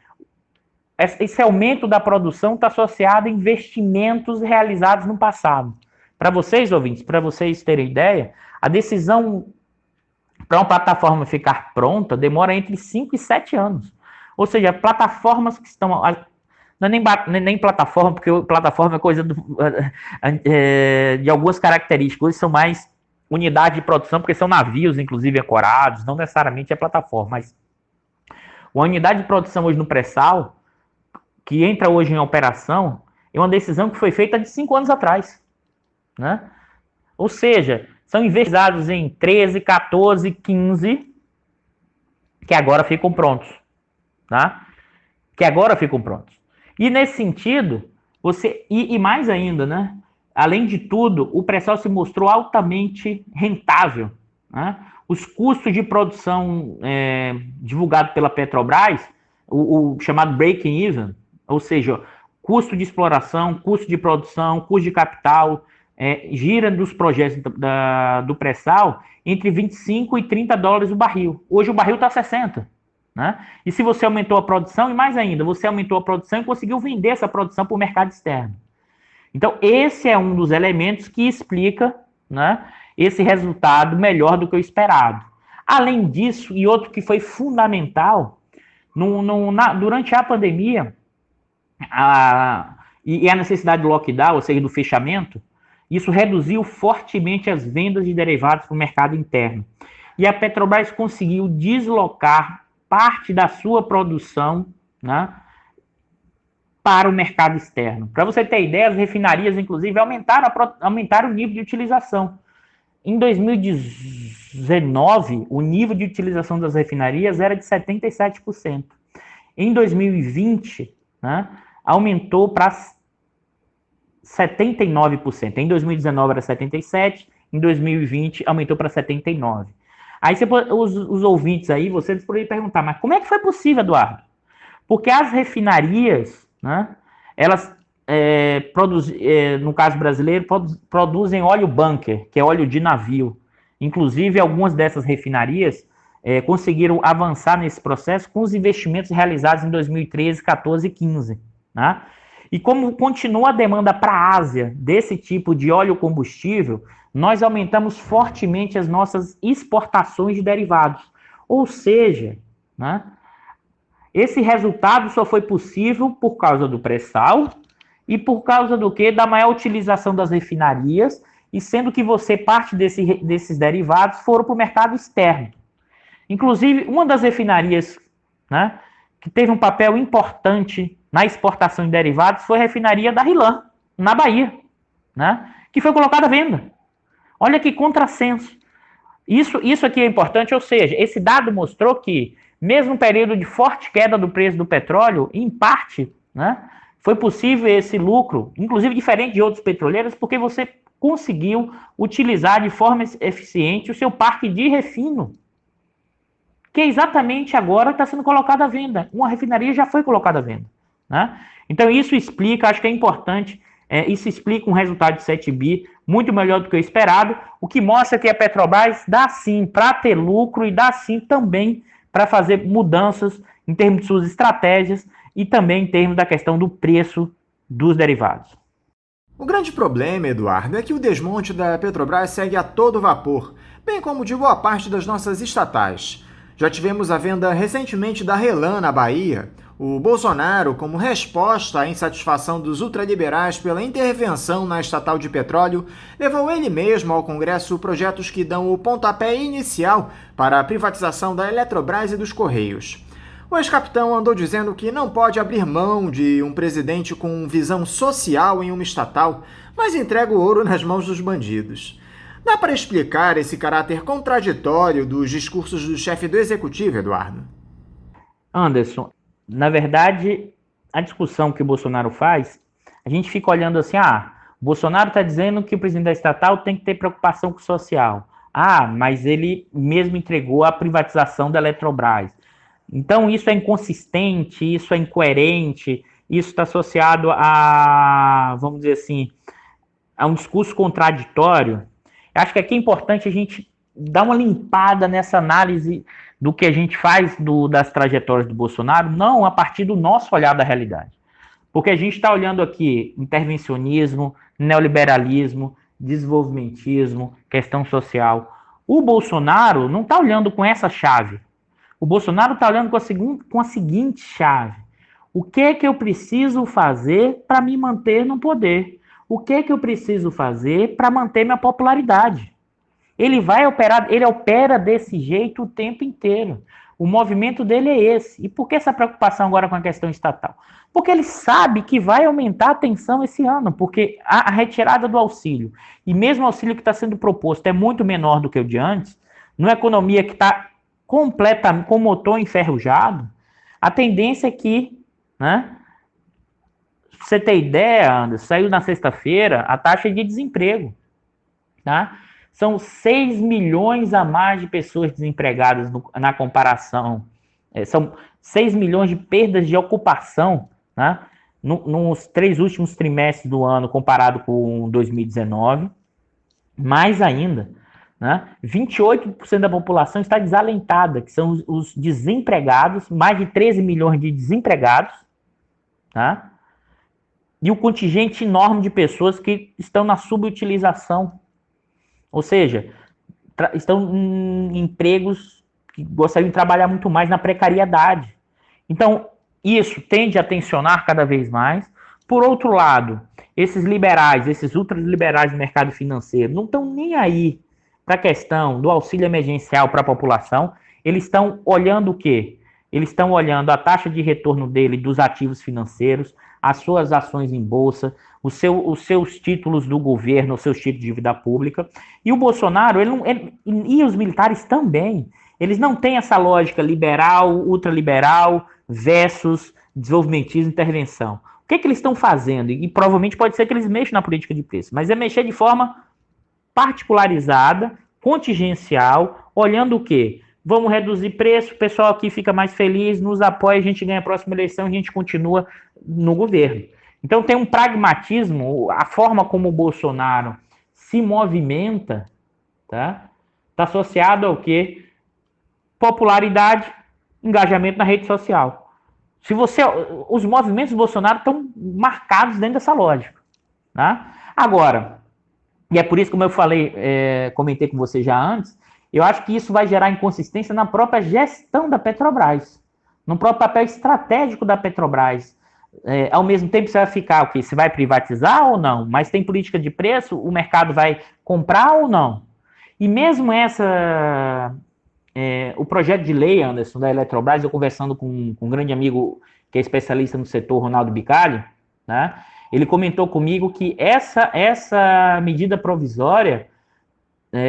esse aumento da produção está associado a investimentos realizados no passado. Para vocês, ouvintes, para vocês terem ideia, a decisão para uma plataforma ficar pronta demora entre 5 e 7 anos. Ou seja, plataformas que estão... Não é nem plataforma, porque plataforma é coisa de algumas características. Hoje são mais unidade de produção, porque são navios, inclusive, ancorados, não necessariamente é plataforma. Mas uma unidade de produção hoje no pré-sal, que entra hoje em operação, é uma decisão que foi feita de 5 anos atrás. Né? Ou seja, são investimentos em 13, 14, 15, que agora ficam prontos. Tá? Que agora ficam prontos. E nesse sentido, e mais ainda, né? Além de tudo, o pré-sal se mostrou altamente rentável. Né? Os custos de produção divulgados pela Petrobras, o chamado breaking even, ou seja, custo de exploração, custo de produção, custo de capital, gira dos projetos do pré-sal entre 25 e 30 dólares o barril. Hoje o barril está a 60. Né? E se você aumentou a produção, e mais ainda, você aumentou a produção e conseguiu vender essa produção para o mercado externo. Então, esse é um dos elementos que explica, né, esse resultado melhor do que o esperado. Além disso, e outro que foi fundamental, durante a pandemia, e a necessidade do lockdown, ou seja, do fechamento, isso reduziu fortemente as vendas de derivados para o mercado interno. E a Petrobras conseguiu deslocar parte da sua produção, né, para o mercado externo. Para você ter ideia, as refinarias, inclusive, aumentaram o nível de utilização. Em 2019, o nível de utilização das refinarias era de 77%. Em 2020, né, aumentou para 79%. Em 2019 era 77%, em 2020 aumentou para 79%. Aí os ouvintes aí, vocês poderiam perguntar, mas como é que foi possível, Eduardo? Porque as refinarias, né, elas, no caso brasileiro, produzem óleo bunker, que é óleo de navio. Inclusive, algumas dessas refinarias conseguiram avançar nesse processo com os investimentos realizados em 2013, 14 e 15. Né? E como continua a demanda para a Ásia desse tipo de óleo combustível, nós aumentamos fortemente as nossas exportações de derivados. Ou seja, né, esse resultado só foi possível por causa do pré-sal e por causa do quê? Da maior utilização das refinarias, e sendo que parte desses derivados foram para o mercado externo. Inclusive, uma das refinarias, né, que teve um papel importante na exportação de derivados foi a refinaria da RLAM, na Bahia, né, que foi colocada à venda. Olha que contrassenso. Isso aqui é importante, ou seja, esse dado mostrou que, mesmo no período de forte queda do preço do petróleo, em parte, né, foi possível esse lucro, inclusive diferente de outros petroleiros, porque você conseguiu utilizar de forma eficiente o seu parque de refino, que exatamente agora está sendo colocado à venda. Uma refinaria já foi colocada à venda. Né? Então isso explica, acho que é importante, isso explica um resultado de 7 bi muito melhor do que o esperado, o que mostra que a Petrobras dá sim para ter lucro e dá sim também para fazer mudanças em termos de suas estratégias e também em termos da questão do preço dos derivados. O grande problema, Eduardo, é que o desmonte da Petrobras segue a todo vapor, bem como de boa parte das nossas estatais. Já tivemos a venda recentemente da Relan, na Bahia. O Bolsonaro, como resposta à insatisfação dos ultraliberais pela intervenção na estatal de petróleo, levou ele mesmo ao Congresso projetos que dão o pontapé inicial para a privatização da Eletrobras e dos Correios. O ex-capitão andou dizendo que não pode abrir mão de um presidente com visão social em uma estatal, mas entrega o ouro nas mãos dos bandidos. Dá para explicar esse caráter contraditório dos discursos do chefe do executivo, Eduardo? Anderson, na verdade, a discussão que o Bolsonaro faz, a gente fica olhando assim, o Bolsonaro está dizendo que o presidente da estatal tem que ter preocupação com o social. Mas ele mesmo entregou a privatização da Eletrobras. Então, isso é inconsistente, isso é incoerente, isso está associado a, vamos dizer assim, a um discurso contraditório. Acho que aqui é importante a gente dar uma limpada nessa análise do que a gente faz das trajetórias do Bolsonaro, não a partir do nosso olhar da realidade. Porque a gente está olhando aqui intervencionismo, neoliberalismo, desenvolvimentismo, questão social. O Bolsonaro não está olhando com essa chave. O Bolsonaro está olhando com a seguinte chave. O que é que eu preciso fazer para me manter no poder? O que é que eu preciso fazer para manter minha popularidade? Ele opera desse jeito o tempo inteiro. O movimento dele é esse. E por que essa preocupação agora com a questão estatal? Porque ele sabe que vai aumentar a tensão esse ano, porque a retirada do auxílio, e mesmo o auxílio que está sendo proposto é muito menor do que o de antes, numa economia que está completamente com o motor enferrujado, a tendência é que, pra você ter ideia, Anderson, saiu na sexta-feira a taxa de desemprego, tá? São 6 milhões a mais de pessoas desempregadas na comparação. São 6 milhões de perdas de ocupação, né, nos 3 últimos trimestres do ano comparado com 2019. Mais ainda, 28% da população está desalentada, que são os desempregados, mais de 13 milhões de desempregados, tá? E o contingente enorme de pessoas que estão na subutilização. Ou seja, estão em empregos que gostariam de trabalhar muito mais na precariedade. Então, isso tende a tensionar cada vez mais. Por outro lado, esses liberais, esses ultraliberais do mercado financeiro, não estão nem aí para a questão do auxílio emergencial para a população. Eles estão olhando o quê? Eles estão olhando a taxa de retorno dele dos ativos financeiros, as suas ações em bolsa, os seus títulos do governo, os seus títulos de dívida pública. E o Bolsonaro, e os militares também, eles não têm essa lógica liberal, ultraliberal versus desenvolvimentismo e intervenção. O que é que eles estão fazendo? E provavelmente pode ser que eles mexam na política de preço, mas é mexer de forma particularizada, contingencial, olhando o quê? Vamos reduzir preço, o pessoal aqui fica mais feliz, nos apoia, a gente ganha a próxima eleição, a gente continua no governo. Então tem um pragmatismo, a forma como o Bolsonaro se movimenta, tá associado ao quê? Popularidade, engajamento na rede social. Os movimentos do Bolsonaro estão marcados dentro dessa lógica, tá? Agora, e é por isso, como eu falei, comentei com você já antes, eu acho que isso vai gerar inconsistência na própria gestão da Petrobras, no próprio papel estratégico da Petrobras. Ao mesmo tempo, você vai ficar o quê? Você vai privatizar ou não? Mas tem política de preço, o mercado vai comprar ou não? E mesmo o projeto de lei, Anderson, da Eletrobras, eu conversando com um grande amigo que é especialista no setor, Ronaldo Bicalho, né? Ele comentou comigo que essa medida provisória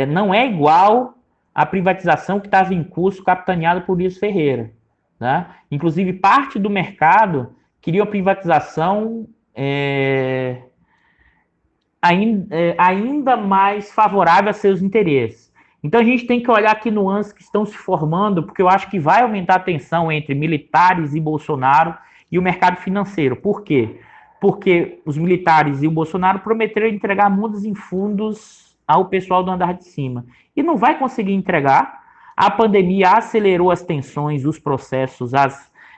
não é igual à privatização que estava em curso, capitaneada por Luiz Ferreira, né? Inclusive, parte do mercado queria a privatização ainda mais favorável a seus interesses. Então, a gente tem que olhar que nuances que estão se formando, porque eu acho que vai aumentar a tensão entre militares e Bolsonaro e o mercado financeiro. Por quê? Porque os militares e o Bolsonaro prometeram entregar mundos e fundos ao pessoal do andar de cima. E não vai conseguir entregar. A pandemia acelerou as tensões, os processos,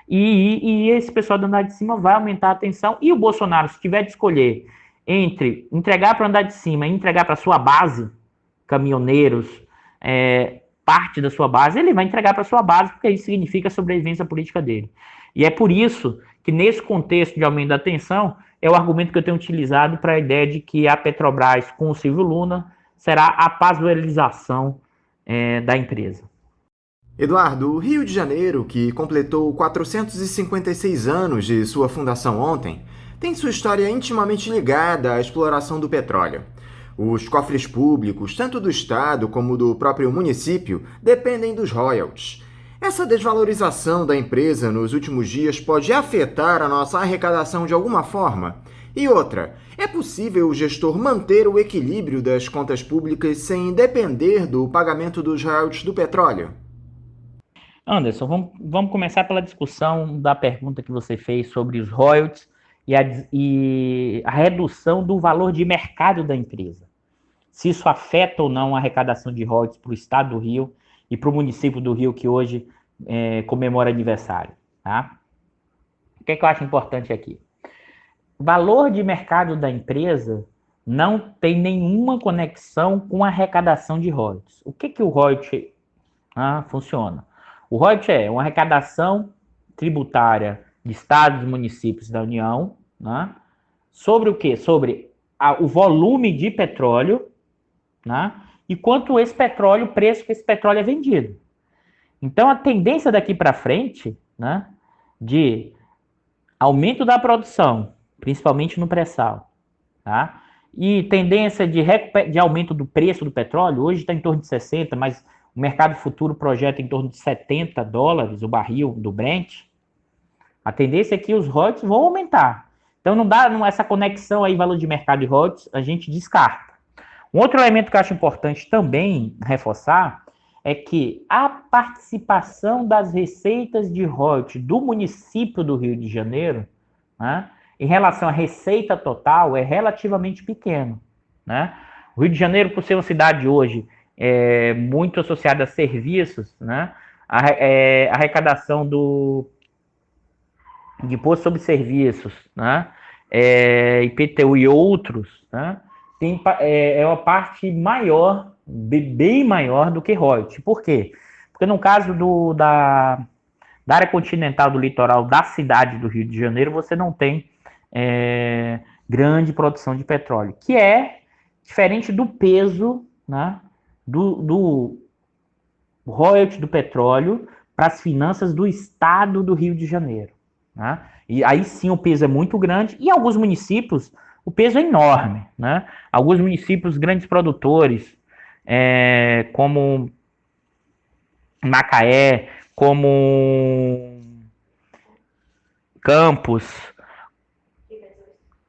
e esse pessoal do andar de cima vai aumentar a tensão. E o Bolsonaro, se tiver de escolher entre entregar para o andar de cima e entregar para a sua base, caminhoneiros, parte da sua base, ele vai entregar para a sua base, porque isso significa a sobrevivência política dele. E é por isso que, nesse contexto de aumento da tensão, é o argumento que eu tenho utilizado para a ideia de que a Petrobras, com o Silvio Luna, será a pasuelização da empresa. Eduardo, o Rio de Janeiro, que completou 456 anos de sua fundação ontem, tem sua história intimamente ligada à exploração do petróleo. Os cofres públicos, tanto do Estado como do próprio município, dependem dos royalties. Essa desvalorização da empresa nos últimos dias pode afetar a nossa arrecadação de alguma forma? E outra, é possível o gestor manter o equilíbrio das contas públicas sem depender do pagamento dos royalties do petróleo? Anderson, vamos começar pela discussão da pergunta que você fez sobre os royalties e a redução do valor de mercado da empresa. Se isso afeta ou não a arrecadação de royalties para o Estado do Rio e para o município do Rio, que hoje comemora aniversário. Tá? O que é que eu acho importante aqui? O valor de mercado da empresa não tem nenhuma conexão com a arrecadação de royalties. O que o royalties funciona? O royalties é uma arrecadação tributária de estados, municípios da União, né? Sobre o quê? Sobre o volume de petróleo, né? E quanto esse petróleo, o preço que esse petróleo é vendido. Então, a tendência daqui para frente, né, de aumento da produção, principalmente no pré-sal, tá? E tendência de aumento do preço do petróleo, hoje está em torno de 60, mas o mercado futuro projeta em torno de $70 o barril do Brent. A tendência é que os royalties vão aumentar. Então, não dá essa conexão aí, valor de mercado e royalties, a gente descarta. Um outro elemento que eu acho importante também reforçar é que a participação das receitas de royalties do município do Rio de Janeiro, né, em relação à receita total, é relativamente pequeno. Né? O Rio de Janeiro, por ser uma cidade hoje muito associada a serviços, né, a arrecadação de imposto sobre serviços, né, IPTU e outros, né, é uma parte maior, bem maior do que royalties. Por quê? Porque no caso da área continental do litoral da cidade do Rio de Janeiro, você não tem grande produção de petróleo, que é diferente do peso, né, do royalties do petróleo para as finanças do estado do Rio de Janeiro. Né? E aí sim o peso é muito grande, e em alguns municípios o peso é enorme. Né? Alguns municípios grandes produtores, como Macaé, como Campos,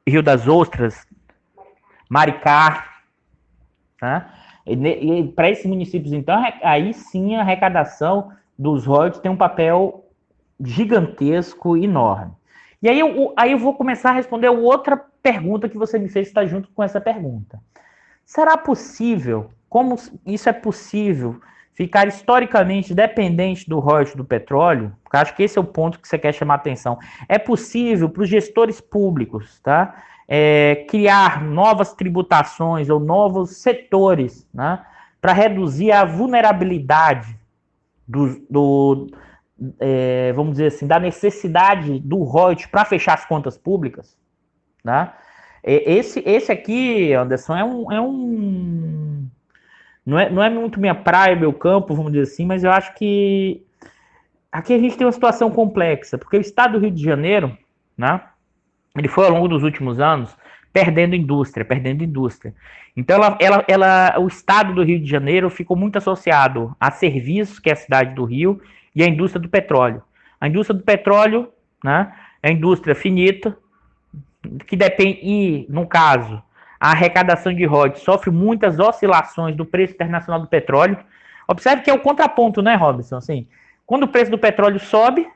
Rio das Ostras, Maricá, tá? E para esses municípios, então, aí sim a arrecadação dos royalties tem um papel gigantesco, enorme. E aí eu vou começar a responder outra pergunta que você me fez, que está junto com essa pergunta. Será possível, como isso é possível, ficar historicamente dependente do royalties do petróleo? Porque acho que esse é o ponto que você quer chamar a atenção. É possível para os gestores públicos, tá? Criar novas tributações ou novos setores, né, para reduzir a vulnerabilidade vamos dizer assim, da necessidade do royalties para fechar as contas públicas, né? Esse aqui, Anderson, não é muito minha praia, meu campo, vamos dizer assim, mas eu acho que aqui a gente tem uma situação complexa, porque o estado do Rio de Janeiro, né, ele foi, ao longo dos últimos anos, perdendo indústria. Então, o estado do Rio de Janeiro ficou muito associado a serviços, que é a cidade do Rio, e a indústria do petróleo. A indústria do petróleo, né, é a indústria finita, que depende, e, no caso, a arrecadação de royalties sofre muitas oscilações do preço internacional do petróleo. Observe que é o contraponto, né, Robson? Assim, quando o preço do petróleo sobe,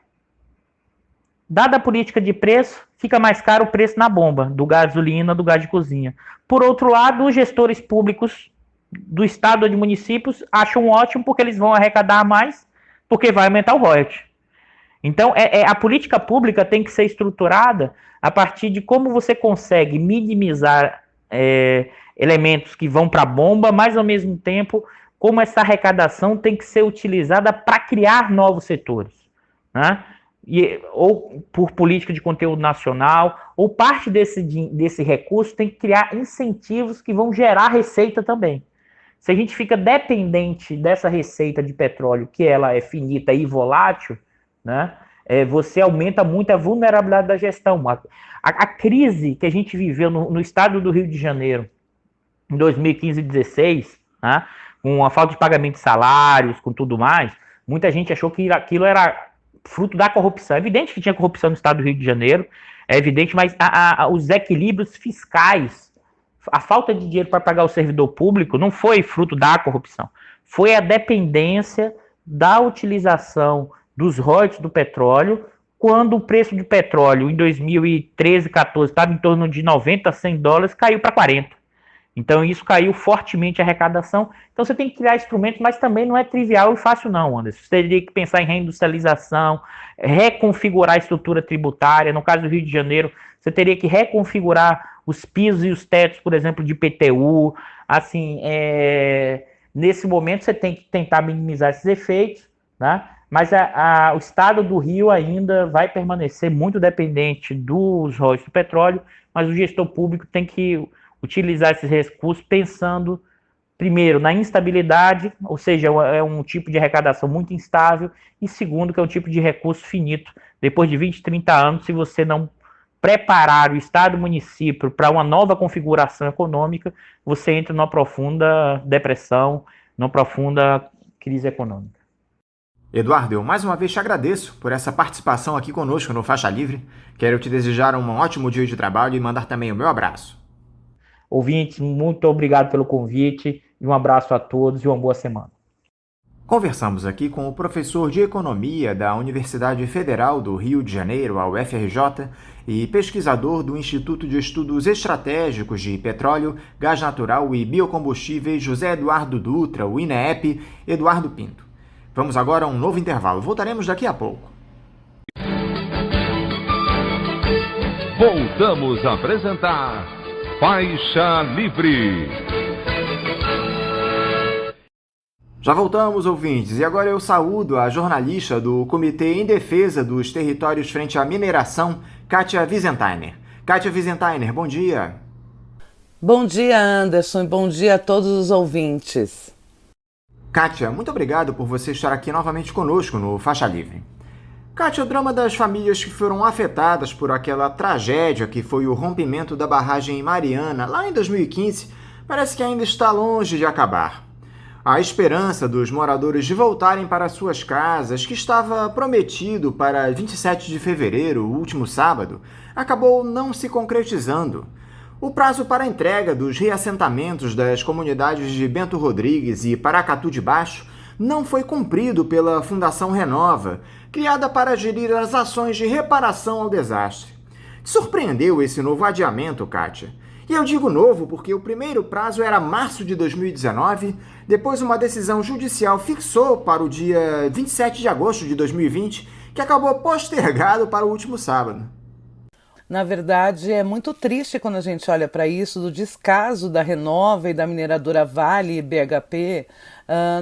dada a política de preço, fica mais caro o preço na bomba, do gasolina, do gás de cozinha. Por outro lado, os gestores públicos do estado ou de municípios acham ótimo porque eles vão arrecadar mais, porque vai aumentar o royalties. Então, a política pública tem que ser estruturada a partir de como você consegue minimizar elementos que vão para a bomba, mas ao mesmo tempo, como essa arrecadação tem que ser utilizada para criar novos setores, né? Ou por política de conteúdo nacional, ou parte desse recurso tem que criar incentivos que vão gerar receita também. Se a gente fica dependente dessa receita de petróleo, que ela é finita e volátil, né, você aumenta muito a vulnerabilidade da gestão. A crise que a gente viveu no estado do Rio de Janeiro, em 2015 e 2016, né, com a falta de pagamento de salários, com tudo mais, muita gente achou que aquilo era fruto da corrupção. É evidente que tinha corrupção no estado do Rio de Janeiro, é evidente, mas os equilíbrios fiscais, a falta de dinheiro para pagar o servidor público não foi fruto da corrupção, foi a dependência da utilização dos royalties do petróleo, quando o preço do petróleo em 2013, 2014 estava em torno de 90 a 100 dólares, caiu para 40. Então isso caiu fortemente a arrecadação. Então você tem que criar instrumentos, mas também não é trivial e fácil não, Anderson. Você teria que pensar em reindustrialização, reconfigurar a estrutura tributária. No caso do Rio de Janeiro, você teria que reconfigurar os pisos e os tetos, por exemplo, de IPTU. Assim, nesse momento você tem que tentar minimizar esses efeitos, né? Mas o estado do Rio ainda vai permanecer muito dependente dos royalties do petróleo, mas o gestor público tem que utilizar esses recursos pensando, primeiro, na instabilidade, ou seja, é um tipo de arrecadação muito instável, e segundo, que é um tipo de recurso finito. Depois de 20, 30 anos, se você não preparar o Estado e o município para uma nova configuração econômica, você entra numa profunda depressão, numa profunda crise econômica. Eduardo, eu mais uma vez te agradeço por essa participação aqui conosco no Faixa Livre. Quero te desejar um ótimo dia de trabalho e mandar também o meu abraço. Ouvintes, muito obrigado pelo convite, e um abraço a todos e uma boa semana. Conversamos aqui com o professor de Economia da Universidade Federal do Rio de Janeiro, a UFRJ, e pesquisador do Instituto de Estudos Estratégicos de Petróleo, Gás Natural e Biocombustíveis José Eduardo Dutra, o INEP, Eduardo Pinto. Vamos agora a um novo intervalo. Voltaremos daqui a pouco. Voltamos a apresentar Faixa Livre. Já voltamos, ouvintes, e agora eu saúdo a jornalista do Comitê em Defesa dos Territórios frente à Mineração, Kátia Wiesentheimer. Kátia Wiesentheimer, bom dia. Bom dia, Anderson, e bom dia a todos os ouvintes. Kátia, muito obrigado por você estar aqui novamente conosco no Faixa Livre. Kátia, o drama das famílias que foram afetadas por aquela tragédia que foi o rompimento da barragem Mariana lá em 2015 parece que ainda está longe de acabar. A esperança dos moradores de voltarem para suas casas, que estava prometido para 27 de fevereiro, o último sábado, acabou não se concretizando. O prazo para a entrega dos reassentamentos das comunidades de Bento Rodrigues e Paracatu de Baixo não foi cumprido pela Fundação Renova, criada para gerir as ações de reparação ao desastre. Te surpreendeu esse novo adiamento, Kátia? E eu digo novo porque o primeiro prazo era março de 2019, depois uma decisão judicial fixou para o dia 27 de agosto de 2020, que acabou postergado para o último sábado. Na verdade, é muito triste quando a gente olha para isso, do descaso da Renova e da mineradora Vale e BHP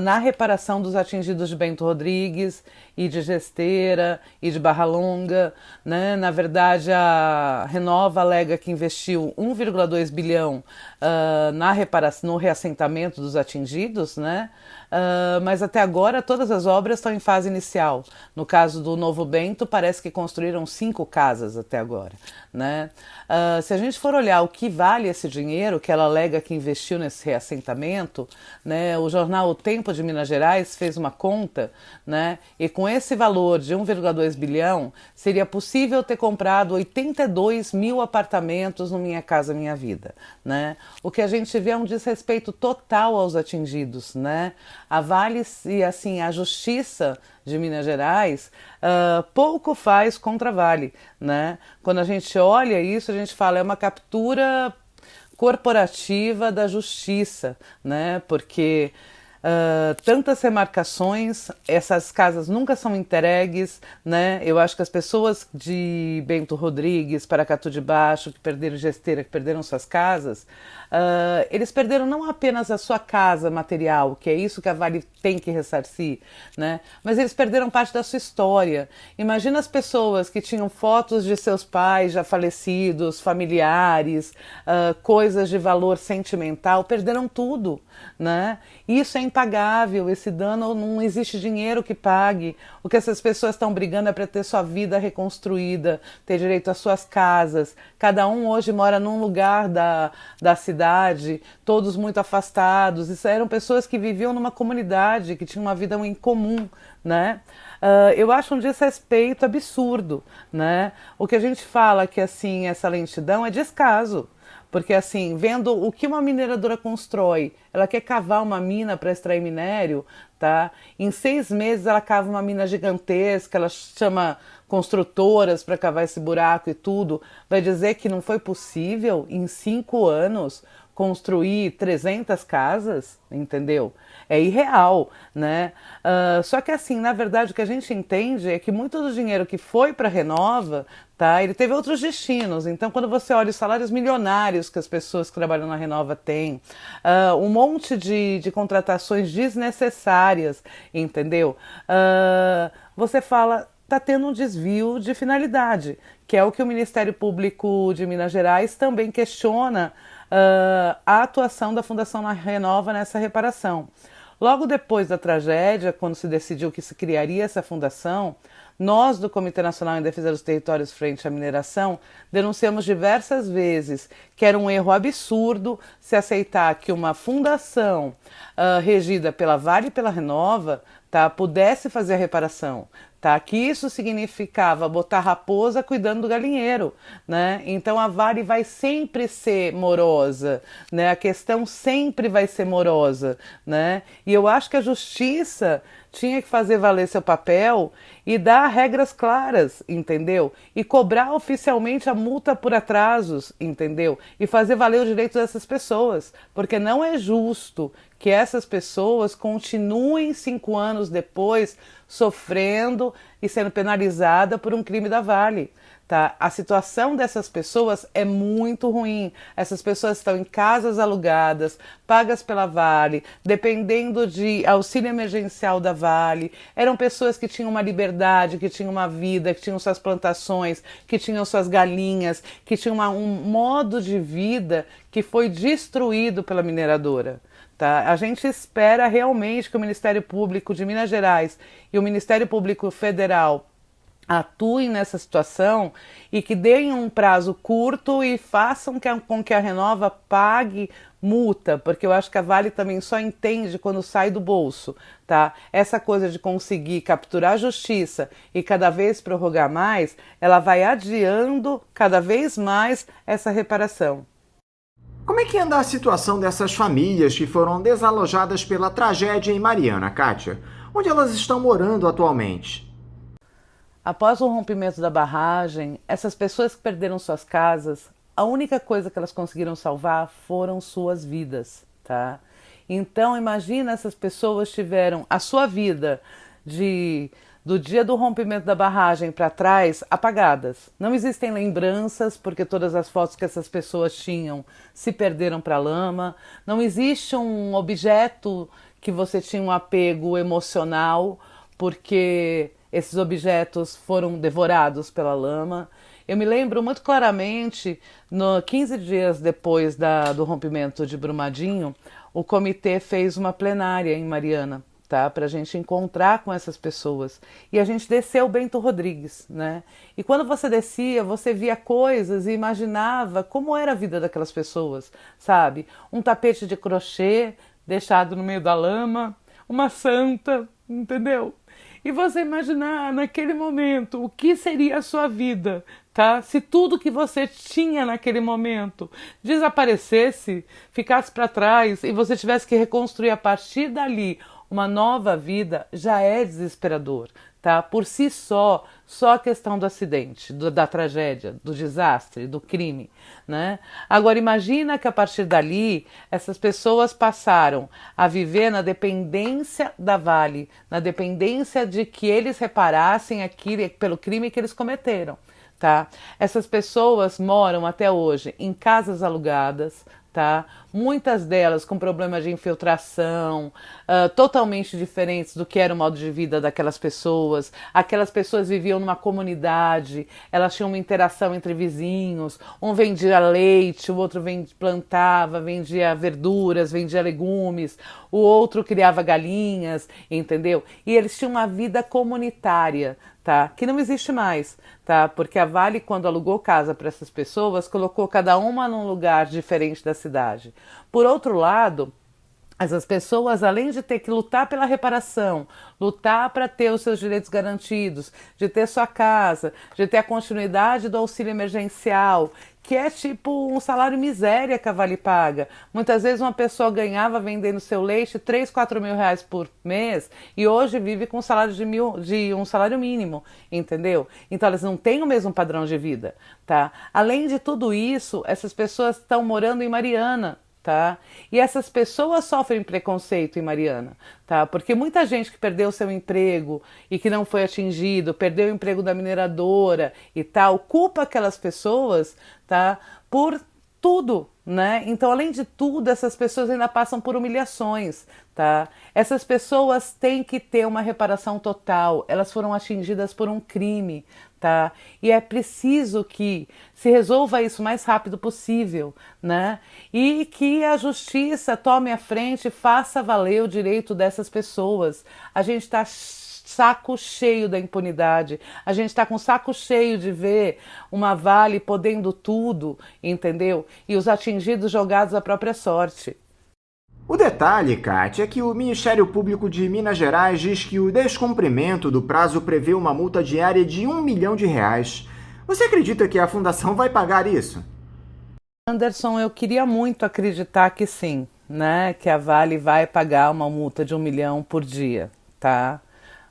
na reparação dos atingidos de Bento Rodrigues e de Gesteira e de Barra Longa, né? Na verdade, a Renova alega que investiu 1,2 bilhão na reparação, no reassentamento dos atingidos, né? Mas até agora todas as obras estão em fase inicial. No caso do Novo Bento, parece que construíram 5 casas até agora, né? Se a gente for olhar o que vale esse dinheiro que ela alega que investiu nesse reassentamento, né, o jornal O Tempo de Minas Gerais fez uma conta, né, e com esse valor de 1,2 bilhão, seria possível ter comprado 82 mil apartamentos no Minha Casa Minha Vida, né? O que a gente vê é um desrespeito total aos atingidos, né? A Vale e assim a Justiça de Minas Gerais pouco faz contra a Vale, né? Quando a gente olha isso, a gente fala é uma captura corporativa da justiça, né? Porque tantas remarcações, essas casas nunca são entregues, né? Eu acho que as pessoas de Bento Rodrigues, Paracatu de Baixo, que perderam Gesteira, que perderam suas casas, eles perderam não apenas a sua casa material, que é isso que a Vale tem que ressarcir, né? Mas eles perderam parte da sua história. Imagina as pessoas que tinham fotos de seus pais já falecidos, familiares, coisas de valor sentimental, perderam tudo, né? Isso é impagável, esse dano não existe dinheiro que pague. O que essas pessoas estão brigando é para ter sua vida reconstruída, ter direito às suas casas. Cada um hoje mora num lugar da cidade, todos muito afastados. Isso eram pessoas que viviam numa comunidade, que tinham uma vida em comum, né? Eu acho um desrespeito absurdo, né? O que a gente fala que assim essa lentidão é descaso. Porque assim, vendo o que uma mineradora constrói, ela quer cavar uma mina para extrair minério, tá? Em 6 meses ela cava uma mina gigantesca, ela chama construtoras para cavar esse buraco e tudo. Vai dizer que não foi possível em 5 anos construir 300 casas, entendeu? É irreal, né? Só que assim, na verdade, o que a gente entende é que muito do dinheiro que foi para a Renova, tá? Ele teve outros destinos. Então, quando você olha os salários milionários que as pessoas que trabalham na Renova têm, um monte de contratações desnecessárias, entendeu? Você fala, está tendo um desvio de finalidade, que é o que o Ministério Público de Minas Gerais também questiona a atuação da Fundação Renova nessa reparação. Logo depois da tragédia, quando se decidiu que se criaria essa fundação, nós do Comitê Nacional em Defesa dos Territórios frente à mineração denunciamos diversas vezes que era um erro absurdo se aceitar que uma fundação regida pela Vale e pela Renova, tá, pudesse fazer a reparação. Tá, que isso significava botar raposa cuidando do galinheiro, né? Então a Vale vai sempre ser morosa, né? A questão sempre vai ser morosa, né? E eu acho que a justiça tinha que fazer valer seu papel e dar regras claras, entendeu? E cobrar oficialmente a multa por atrasos, entendeu? E fazer valer os direitos dessas pessoas, porque não é justo que essas pessoas continuem 5 anos depois sofrendo e sendo penalizada por um crime da Vale. Tá? A situação dessas pessoas é muito ruim. Essas pessoas estão em casas alugadas, pagas pela Vale, dependendo de auxílio emergencial da Vale. Eram pessoas que tinham uma liberdade, que tinham uma vida, que tinham suas plantações, que tinham suas galinhas, que tinham um modo de vida que foi destruído pela mineradora. Tá? A gente espera realmente que o Ministério Público de Minas Gerais e o Ministério Público Federal atuem nessa situação e que deem um prazo curto e façam com que a Renova pague multa, porque eu acho que a Vale também só entende quando sai do bolso, tá? Essa coisa de conseguir capturar a justiça e cada vez prorrogar mais, ela vai adiando cada vez mais essa reparação. Como é que anda a situação dessas famílias que foram desalojadas pela tragédia em Mariana, Kátia? Onde elas estão morando atualmente? Após o rompimento da barragem, essas pessoas que perderam suas casas, a única coisa que elas conseguiram salvar foram suas vidas, tá? Então, imagina, essas pessoas tiveram a sua vida do dia do rompimento da barragem para trás apagadas. Não existem lembranças, porque todas as fotos que essas pessoas tinham se perderam para a lama. Não existe um objeto que você tinha um apego emocional, porque esses objetos foram devorados pela lama. Eu me lembro muito claramente, 15 dias depois do rompimento de Brumadinho, o comitê fez uma plenária em Mariana, tá? Para a gente encontrar com essas pessoas. E a gente desceu Bento Rodrigues, né? E quando você descia, você via coisas e imaginava como era a vida daquelas pessoas, sabe? Um tapete de crochê deixado no meio da lama, uma santa, entendeu? E você imaginar naquele momento o que seria a sua vida, tá? Se tudo que você tinha naquele momento desaparecesse, ficasse para trás e você tivesse que reconstruir a partir dali uma nova vida, já é desesperador, tá? Por si só a questão do acidente, da tragédia, do desastre, do crime, né? Agora imagina que a partir dali essas pessoas passaram a viver na dependência da Vale, na dependência de que eles reparassem aquilo pelo crime que eles cometeram, tá? Essas pessoas moram até hoje em casas alugadas, tá? Muitas delas com problemas de infiltração, totalmente diferentes do que era o modo de vida daquelas pessoas. Aquelas pessoas viviam numa comunidade, elas tinham uma interação entre vizinhos, um vendia leite, o outro plantava, vendia verduras, vendia legumes, o outro criava galinhas, entendeu? E eles tinham uma vida comunitária, tá? Que não existe mais, tá? Porque a Vale, quando alugou casa para essas pessoas, colocou cada uma num lugar diferente da cidade. Por outro lado, essas pessoas, além de ter que lutar pela reparação, lutar para ter os seus direitos garantidos, de ter sua casa, de ter a continuidade do auxílio emergencial, que é tipo um salário miséria que a Vale paga. Muitas vezes uma pessoa ganhava vendendo seu leite 3, 4 mil reais por mês e hoje vive com um salário de um salário mínimo, entendeu? Então elas não têm o mesmo padrão de vida, tá? Além de tudo isso, essas pessoas estão morando em Mariana, tá? E essas pessoas sofrem preconceito em Mariana, tá? Porque muita gente que perdeu seu emprego e que não foi atingido, perdeu o emprego da mineradora e tal, culpa aquelas pessoas, tá? Por tudo, né? Então, além de tudo, essas pessoas ainda passam por humilhações, tá? Essas pessoas têm que ter uma reparação total, elas foram atingidas por um crime, tá? E é preciso que se resolva isso o mais rápido possível, né? E que a justiça tome a frente e faça valer o direito dessas pessoas. A gente está saco cheio da impunidade, a gente está com saco cheio de ver uma Vale podendo tudo, entendeu? E os atingidos jogados à própria sorte. O detalhe, Kátia, é que o Ministério Público de Minas Gerais diz que o descumprimento do prazo prevê uma multa diária de R$1 milhão. Você acredita que a Fundação vai pagar isso? Anderson, eu queria muito acreditar que sim, né? Que a Vale vai pagar uma multa de R$1 milhão por dia, tá?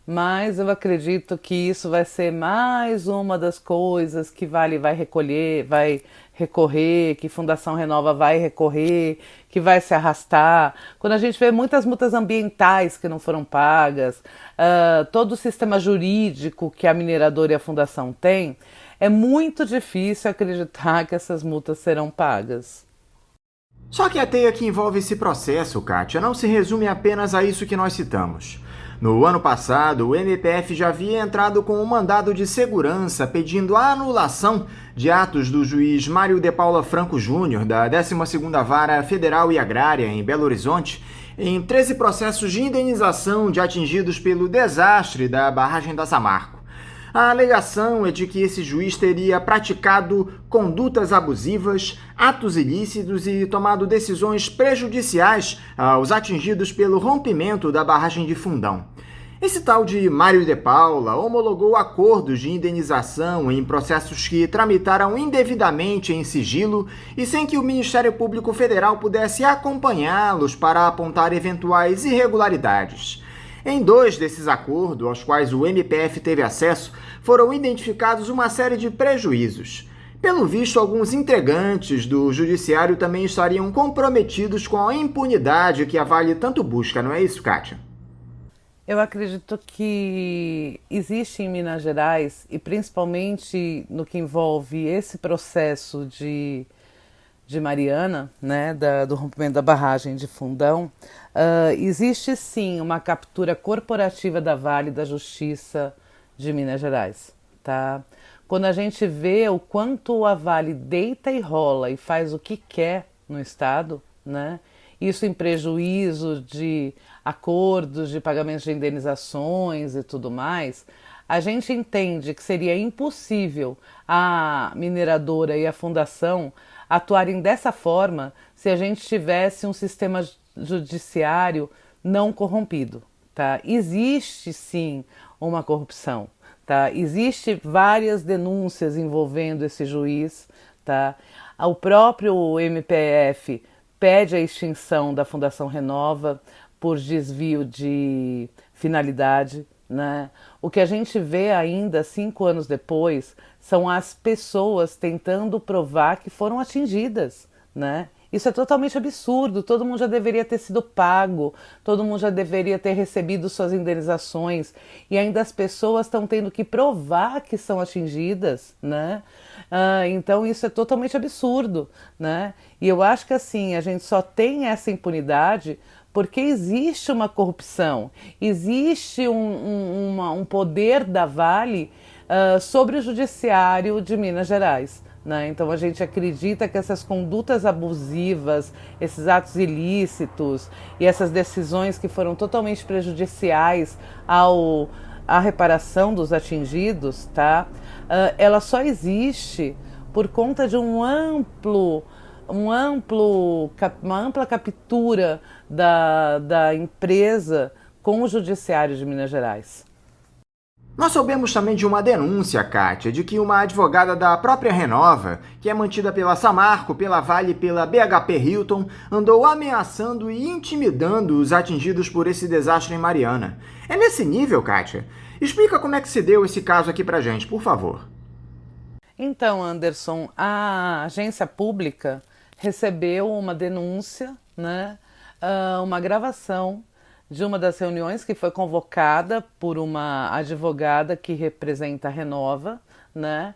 Mas eu acredito que isso vai ser mais uma das coisas que Vale vai recorrer, que Fundação Renova vai recorrer, que vai se arrastar. Quando a gente vê muitas multas ambientais que não foram pagas, todo o sistema jurídico que a mineradora e a Fundação têm, é muito difícil acreditar que essas multas serão pagas. Só que a teia que envolve esse processo, Kátia, não se resume apenas a isso que nós citamos. No ano passado, o MPF já havia entrado com um mandado de segurança pedindo a anulação de atos do juiz Mário de Paula Franco Júnior, da 12ª Vara Federal e Agrária, em Belo Horizonte, em 13 processos de indenização de atingidos pelo desastre da barragem da Samarco. A alegação é de que esse juiz teria praticado condutas abusivas, atos ilícitos e tomado decisões prejudiciais aos atingidos pelo rompimento da barragem de Fundão. Esse tal de Mário de Paula homologou acordos de indenização em processos que tramitaram indevidamente em sigilo e sem que o Ministério Público Federal pudesse acompanhá-los para apontar eventuais irregularidades. Em 2 desses acordos, aos quais o MPF teve acesso, foram identificados uma série de prejuízos. Pelo visto, alguns integrantes do Judiciário também estariam comprometidos com a impunidade que a Vale tanto busca, não é isso, Kátia? Eu acredito que existe em Minas Gerais, e principalmente no que envolve esse processo de Mariana, né, do rompimento da barragem de Fundão, existe sim uma captura corporativa da Vale da Justiça de Minas Gerais, tá? Quando a gente vê o quanto a Vale deita e rola e faz o que quer no Estado, né? Isso em prejuízo de acordos de pagamentos de indenizações e tudo mais, a gente entende que seria impossível a mineradora e a fundação atuarem dessa forma se a gente tivesse um sistema judiciário não corrompido, tá? Existe sim uma corrupção, tá? Existe várias denúncias envolvendo esse juiz, tá? O próprio MPF pede a extinção da Fundação Renova por desvio de finalidade, né? O que a gente vê ainda 5 anos depois são as pessoas tentando provar que foram atingidas, né? Isso é totalmente absurdo, todo mundo já deveria ter sido pago, todo mundo já deveria ter recebido suas indenizações, e ainda as pessoas estão tendo que provar que são atingidas, né? Então isso é totalmente absurdo, né? E eu acho que assim, a gente só tem essa impunidade porque existe uma corrupção, existe um poder da Vale sobre o judiciário de Minas Gerais. Né? Então a gente acredita que essas condutas abusivas, esses atos ilícitos e essas decisões que foram totalmente prejudiciais à reparação dos atingidos, tá? Ela só existe por conta de uma ampla captura da empresa com o judiciário de Minas Gerais. Nós soubemos também de uma denúncia, Kátia, de que uma advogada da própria Renova, que é mantida pela Samarco, pela Vale e pela BHP Hilton, andou ameaçando e intimidando os atingidos por esse desastre em Mariana. É nesse nível, Kátia? Explica como é que se deu esse caso aqui pra gente, por favor. Então, Anderson, a agência pública recebeu uma denúncia, né, uma gravação de uma das reuniões que foi convocada por uma advogada que representa a Renova, né?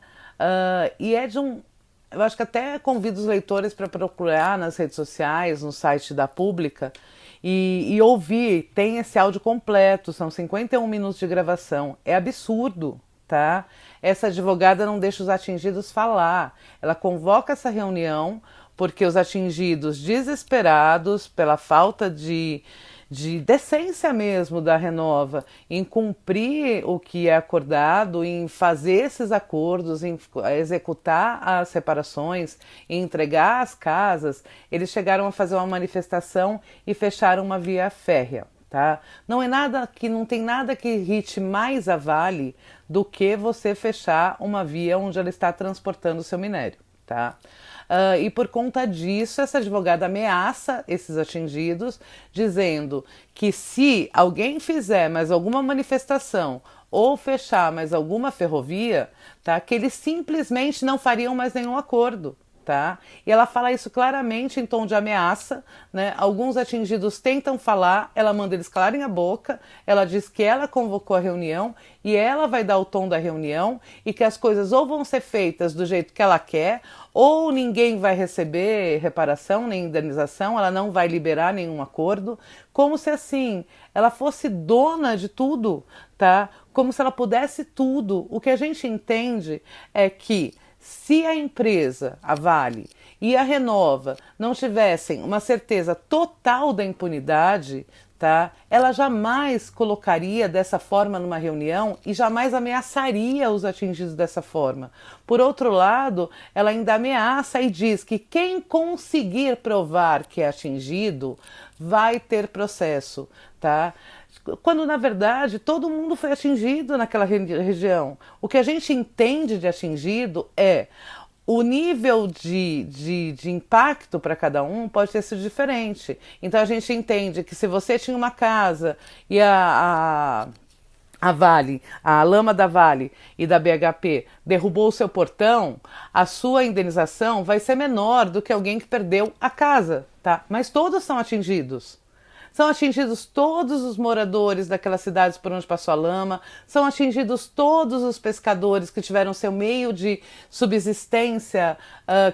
E é de um... Eu acho que até convido os leitores para procurar nas redes sociais, no site da Pública, e ouvir. Tem esse áudio completo, são 51 minutos de gravação. É absurdo, tá? Essa advogada não deixa os atingidos falar. Ela convoca essa reunião porque os atingidos, desesperados pela falta de decência mesmo da Renova, em cumprir o que é acordado, em fazer esses acordos, em executar as reparações, em entregar as casas, eles chegaram a fazer uma manifestação e fecharam uma via férrea. Tá? Não tem nada que irrite mais a Vale do que você fechar uma via onde ela está transportando o seu minério. Tá? E por conta disso, essa advogada ameaça esses atingidos, dizendo que se alguém fizer mais alguma manifestação ou fechar mais alguma ferrovia, tá, que eles simplesmente não fariam mais nenhum acordo. Tá? E ela fala isso claramente em tom de ameaça, né? Alguns atingidos tentam falar, ela manda eles calarem a boca, ela diz que ela convocou a reunião e ela vai dar o tom da reunião e que as coisas ou vão ser feitas do jeito que ela quer, ou ninguém vai receber reparação nem indenização, ela não vai liberar nenhum acordo, como se assim, ela fosse dona de tudo, tá? Como se ela pudesse tudo. O que a gente entende é que se a empresa, a Vale e a Renova não tivessem uma certeza total da impunidade, tá, ela jamais colocaria dessa forma numa reunião e jamais ameaçaria os atingidos dessa forma. Por outro lado, ela ainda ameaça e diz que quem conseguir provar que é atingido vai ter processo, tá? Quando, na verdade, todo mundo foi atingido naquela região. O que a gente entende de atingido é o nível de impacto para cada um pode ter sido diferente. Então, a gente entende que se você tinha uma casa e a Vale, a Lama da Vale e da BHP derrubou o seu portão, a sua indenização vai ser menor do que alguém que perdeu a casa, tá? Mas todos são atingidos. São atingidos todos os moradores daquelas cidades por onde passou a lama, são atingidos todos os pescadores que tiveram seu meio de subsistência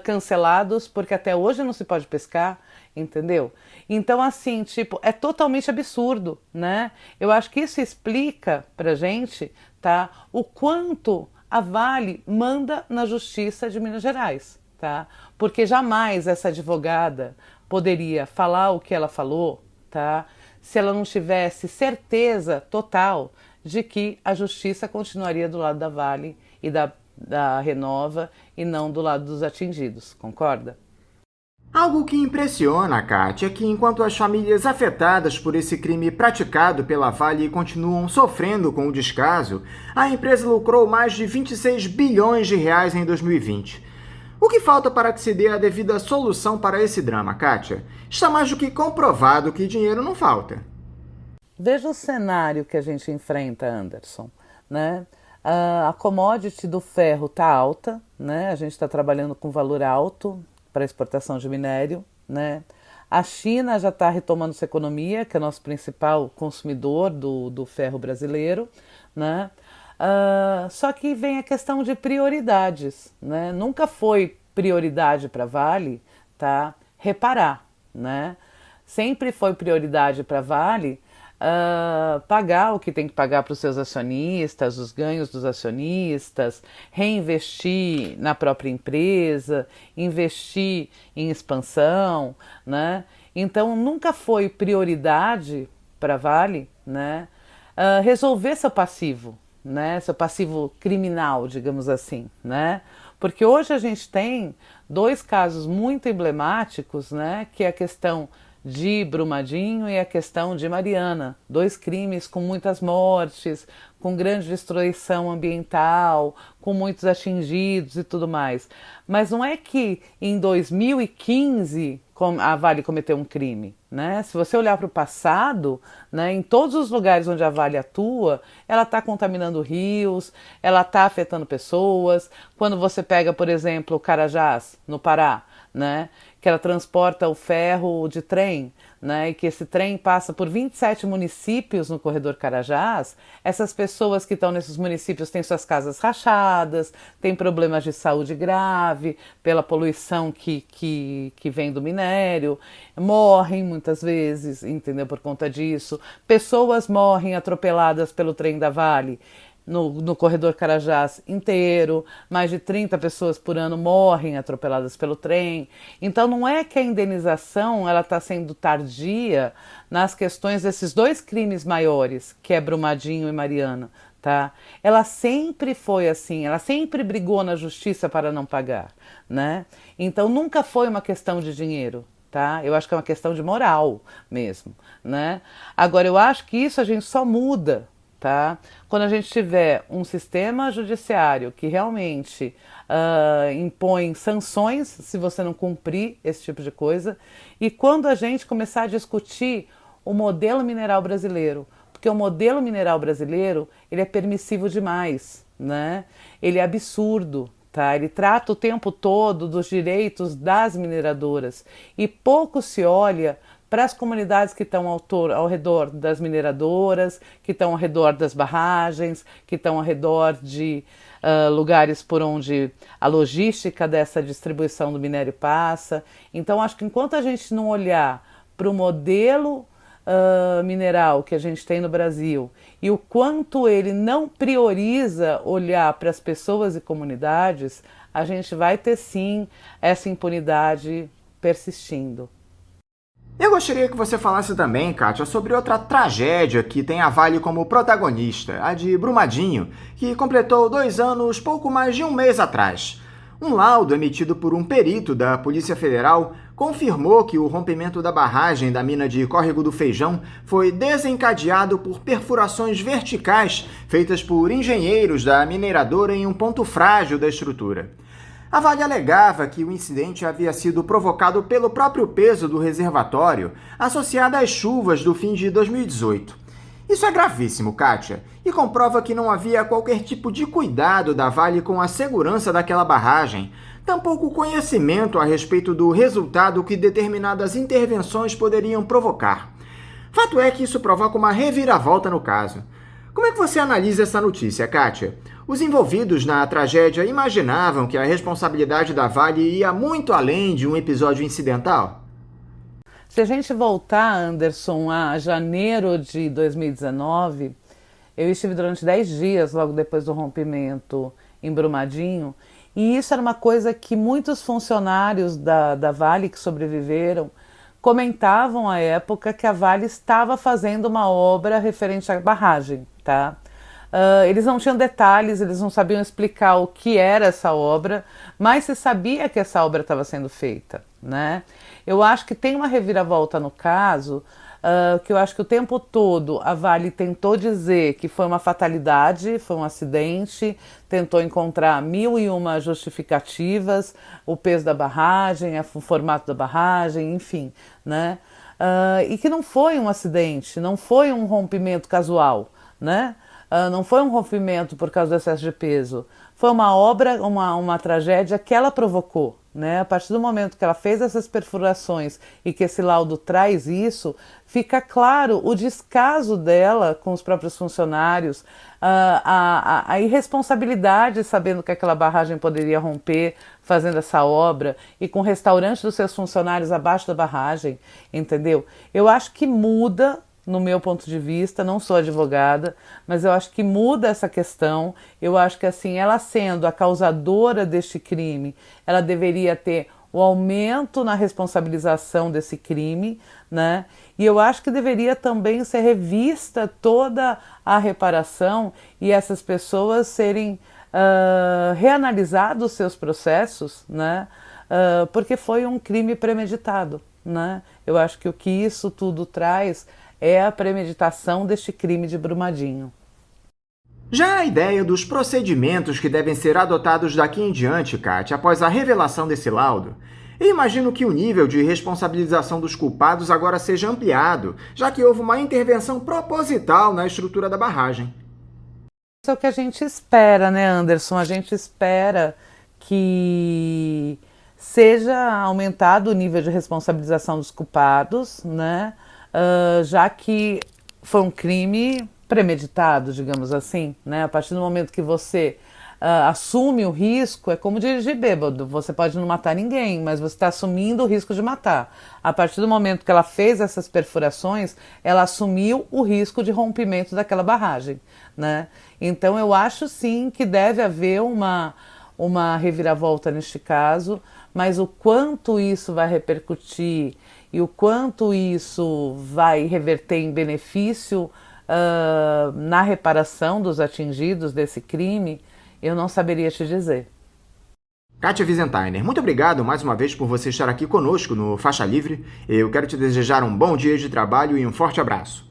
cancelados, porque até hoje não se pode pescar, entendeu? Então, assim, tipo, é totalmente absurdo, né? Eu acho que isso explica pra gente, tá, o quanto a Vale manda na Justiça de Minas Gerais, tá? Porque jamais essa advogada poderia falar o que ela falou, tá? Se ela não tivesse certeza total de que a justiça continuaria do lado da Vale e da Renova e não do lado dos atingidos, concorda? Algo que impressiona, Kátia, é que enquanto as famílias afetadas por esse crime praticado pela Vale continuam sofrendo com o descaso, a empresa lucrou mais de 26 bilhões de reais em 2020. O que falta para que se dê a devida solução para esse drama, Kátia? Está mais do que comprovado que dinheiro não falta. Veja o cenário que a gente enfrenta, Anderson, né? A commodity do ferro está alta, né? A gente está trabalhando com valor alto para exportação de minério, né? A China já está retomando sua economia, que é o nosso principal consumidor do ferro brasileiro, né? Só que vem a questão de prioridades, né? Nunca foi prioridade para a Vale, tá? Reparar, né? Sempre foi prioridade para a Vale pagar o que tem que pagar para os seus acionistas, os ganhos dos acionistas, reinvestir na própria empresa, investir em expansão, né? Então nunca foi prioridade para a Vale, né? Resolver seu passivo, né? Seu passivo criminal, digamos assim, né? Porque hoje a gente tem dois casos muito emblemáticos, né? Que é a questão de Brumadinho e a questão de Mariana. Dois crimes com muitas mortes, com grande destruição ambiental, com muitos atingidos e tudo mais. Mas não é que em 2015 a Vale cometeu um crime, né? Se você olhar para o passado, né, em todos os lugares onde a Vale atua, ela está contaminando rios, ela está afetando pessoas. Quando você pega, por exemplo, o Carajás, no Pará, né, que ela transporta o ferro de trem, né, e que esse trem passa por 27 municípios no corredor Carajás, essas pessoas que estão nesses municípios têm suas casas rachadas, têm problemas de saúde grave pela poluição que vem do minério, morrem muitas vezes, entendeu, por conta disso. Pessoas morrem atropeladas pelo trem da Vale. No corredor Carajás inteiro, mais de 30 pessoas por ano morrem atropeladas pelo trem. Então não é que a indenização ela está sendo tardia nas questões desses dois crimes maiores, que é Brumadinho e Mariana, tá? Ela sempre foi assim, ela sempre brigou na justiça para não pagar, né? Então nunca foi uma questão de dinheiro. Tá? Eu acho que é uma questão de moral mesmo, né? Agora eu acho que isso a gente só muda, tá? Quando a gente tiver um sistema judiciário que realmente impõe sanções se você não cumprir esse tipo de coisa, e quando a gente começar a discutir o modelo mineral brasileiro, porque o modelo mineral brasileiro ele é permissivo demais, né? Ele é absurdo. Tá? Ele trata o tempo todo dos direitos das mineradoras e pouco se olha para as comunidades que estão ao redor das mineradoras, que estão ao redor das barragens, que estão ao redor de lugares por onde a logística dessa distribuição do minério passa. Então, acho que enquanto a gente não olhar para o modelo mineral que a gente tem no Brasil e o quanto ele não prioriza olhar para as pessoas e comunidades, a gente vai ter sim essa impunidade persistindo. Eu gostaria que você falasse também, Kátia, sobre outra tragédia que tem a Vale como protagonista, a de Brumadinho, que completou 2 anos pouco mais de um mês atrás. Um laudo emitido por um perito da Polícia Federal confirmou que o rompimento da barragem da mina de Córrego do Feijão foi desencadeado por perfurações verticais feitas por engenheiros da mineradora em um ponto frágil da estrutura. A Vale alegava que o incidente havia sido provocado pelo próprio peso do reservatório, associado às chuvas do fim de 2018. Isso é gravíssimo, Kátia, e comprova que não havia qualquer tipo de cuidado da Vale com a segurança daquela barragem, tampouco conhecimento a respeito do resultado que determinadas intervenções poderiam provocar. Fato é que isso provoca uma reviravolta no caso. Como é que você analisa essa notícia, Kátia? Os envolvidos na tragédia imaginavam que a responsabilidade da Vale ia muito além de um episódio incidental? Se a gente voltar, Anderson, a janeiro de 2019, eu estive durante 10 dias logo depois do rompimento em Brumadinho, e isso era uma coisa que muitos funcionários da Vale que sobreviveram comentavam à época, que a Vale estava fazendo uma obra referente à barragem, tá? Eles não tinham detalhes, eles não sabiam explicar o que era essa obra, mas se sabia que essa obra estava sendo feita, né? Eu acho que tem uma reviravolta no caso, que eu acho que o tempo todo a Vale tentou dizer que foi uma fatalidade, foi um acidente, tentou encontrar 1001 justificativas, o peso da barragem, o formato da barragem, enfim, né? e que não foi um acidente, não foi um rompimento casual, né? Não foi um rompimento por causa do excesso de peso, foi uma obra, uma tragédia que ela provocou, né? A partir do momento que ela fez essas perfurações e que esse laudo traz isso, fica claro o descaso dela com os próprios funcionários, a irresponsabilidade sabendo que aquela barragem poderia romper fazendo essa obra e com o restaurante dos seus funcionários abaixo da barragem, entendeu? Eu acho que muda, no meu ponto de vista, não sou advogada, mas eu acho que muda essa questão. Eu acho que assim, ela sendo a causadora deste crime, ela deveria ter o aumento na responsabilização desse crime, né? E eu acho que deveria também ser revista toda a reparação e essas pessoas serem reanalisados os seus processos, né? Porque foi um crime premeditado, né? Eu acho que o que isso tudo traz é a premeditação deste crime de Brumadinho. Já a ideia dos procedimentos que devem ser adotados daqui em diante, Kátia, após a revelação desse laudo, eu imagino que o nível de responsabilização dos culpados agora seja ampliado, já que houve uma intervenção proposital na estrutura da barragem. Isso é o que a gente espera, né, Anderson? A gente espera que seja aumentado o nível de responsabilização dos culpados, né? Já que foi um crime premeditado, digamos assim, né? A partir do momento que você assume o risco, é como dirigir bêbado, você pode não matar ninguém, mas você está assumindo o risco de matar. A partir do momento que ela fez essas perfurações, ela assumiu o risco de rompimento daquela barragem, né? Então eu acho sim que deve haver uma reviravolta neste caso, mas o quanto isso vai repercutir e o quanto isso vai reverter em benefício na reparação dos atingidos desse crime, eu não saberia te dizer. Kátia Wiesentheimer, muito obrigado mais uma vez por você estar aqui conosco no Faixa Livre. Eu quero te desejar um bom dia de trabalho e um forte abraço.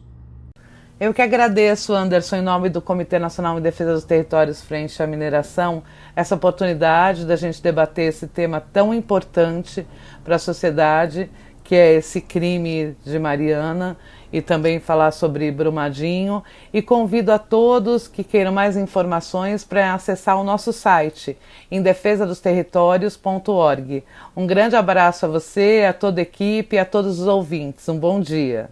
Eu que agradeço, Anderson, em nome do Comitê Nacional em Defesa dos Territórios frente à mineração, essa oportunidade da gente debater esse tema tão importante para a sociedade, que é esse crime de Mariana, e também falar sobre Brumadinho. E convido a todos que queiram mais informações para acessar o nosso site, indefesadosterritorios.org. Um grande abraço a você, a toda a equipe e a todos os ouvintes. Um bom dia.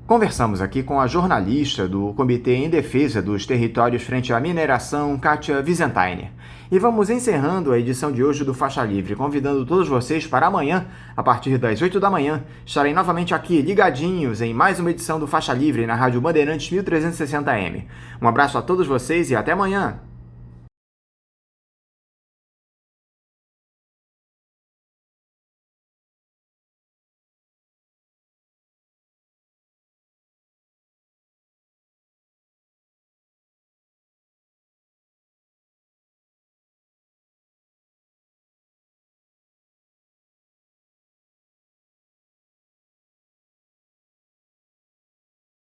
Conversamos aqui com a jornalista do Comitê em Defesa dos Territórios frente à Mineração, Kátia Wiesentheimer. E vamos encerrando a edição de hoje do Faixa Livre, convidando todos vocês para amanhã, a partir das 8 da manhã, estarem novamente aqui ligadinhos em mais uma edição do Faixa Livre na Rádio Bandeirantes 1360M. Um abraço a todos vocês e até amanhã!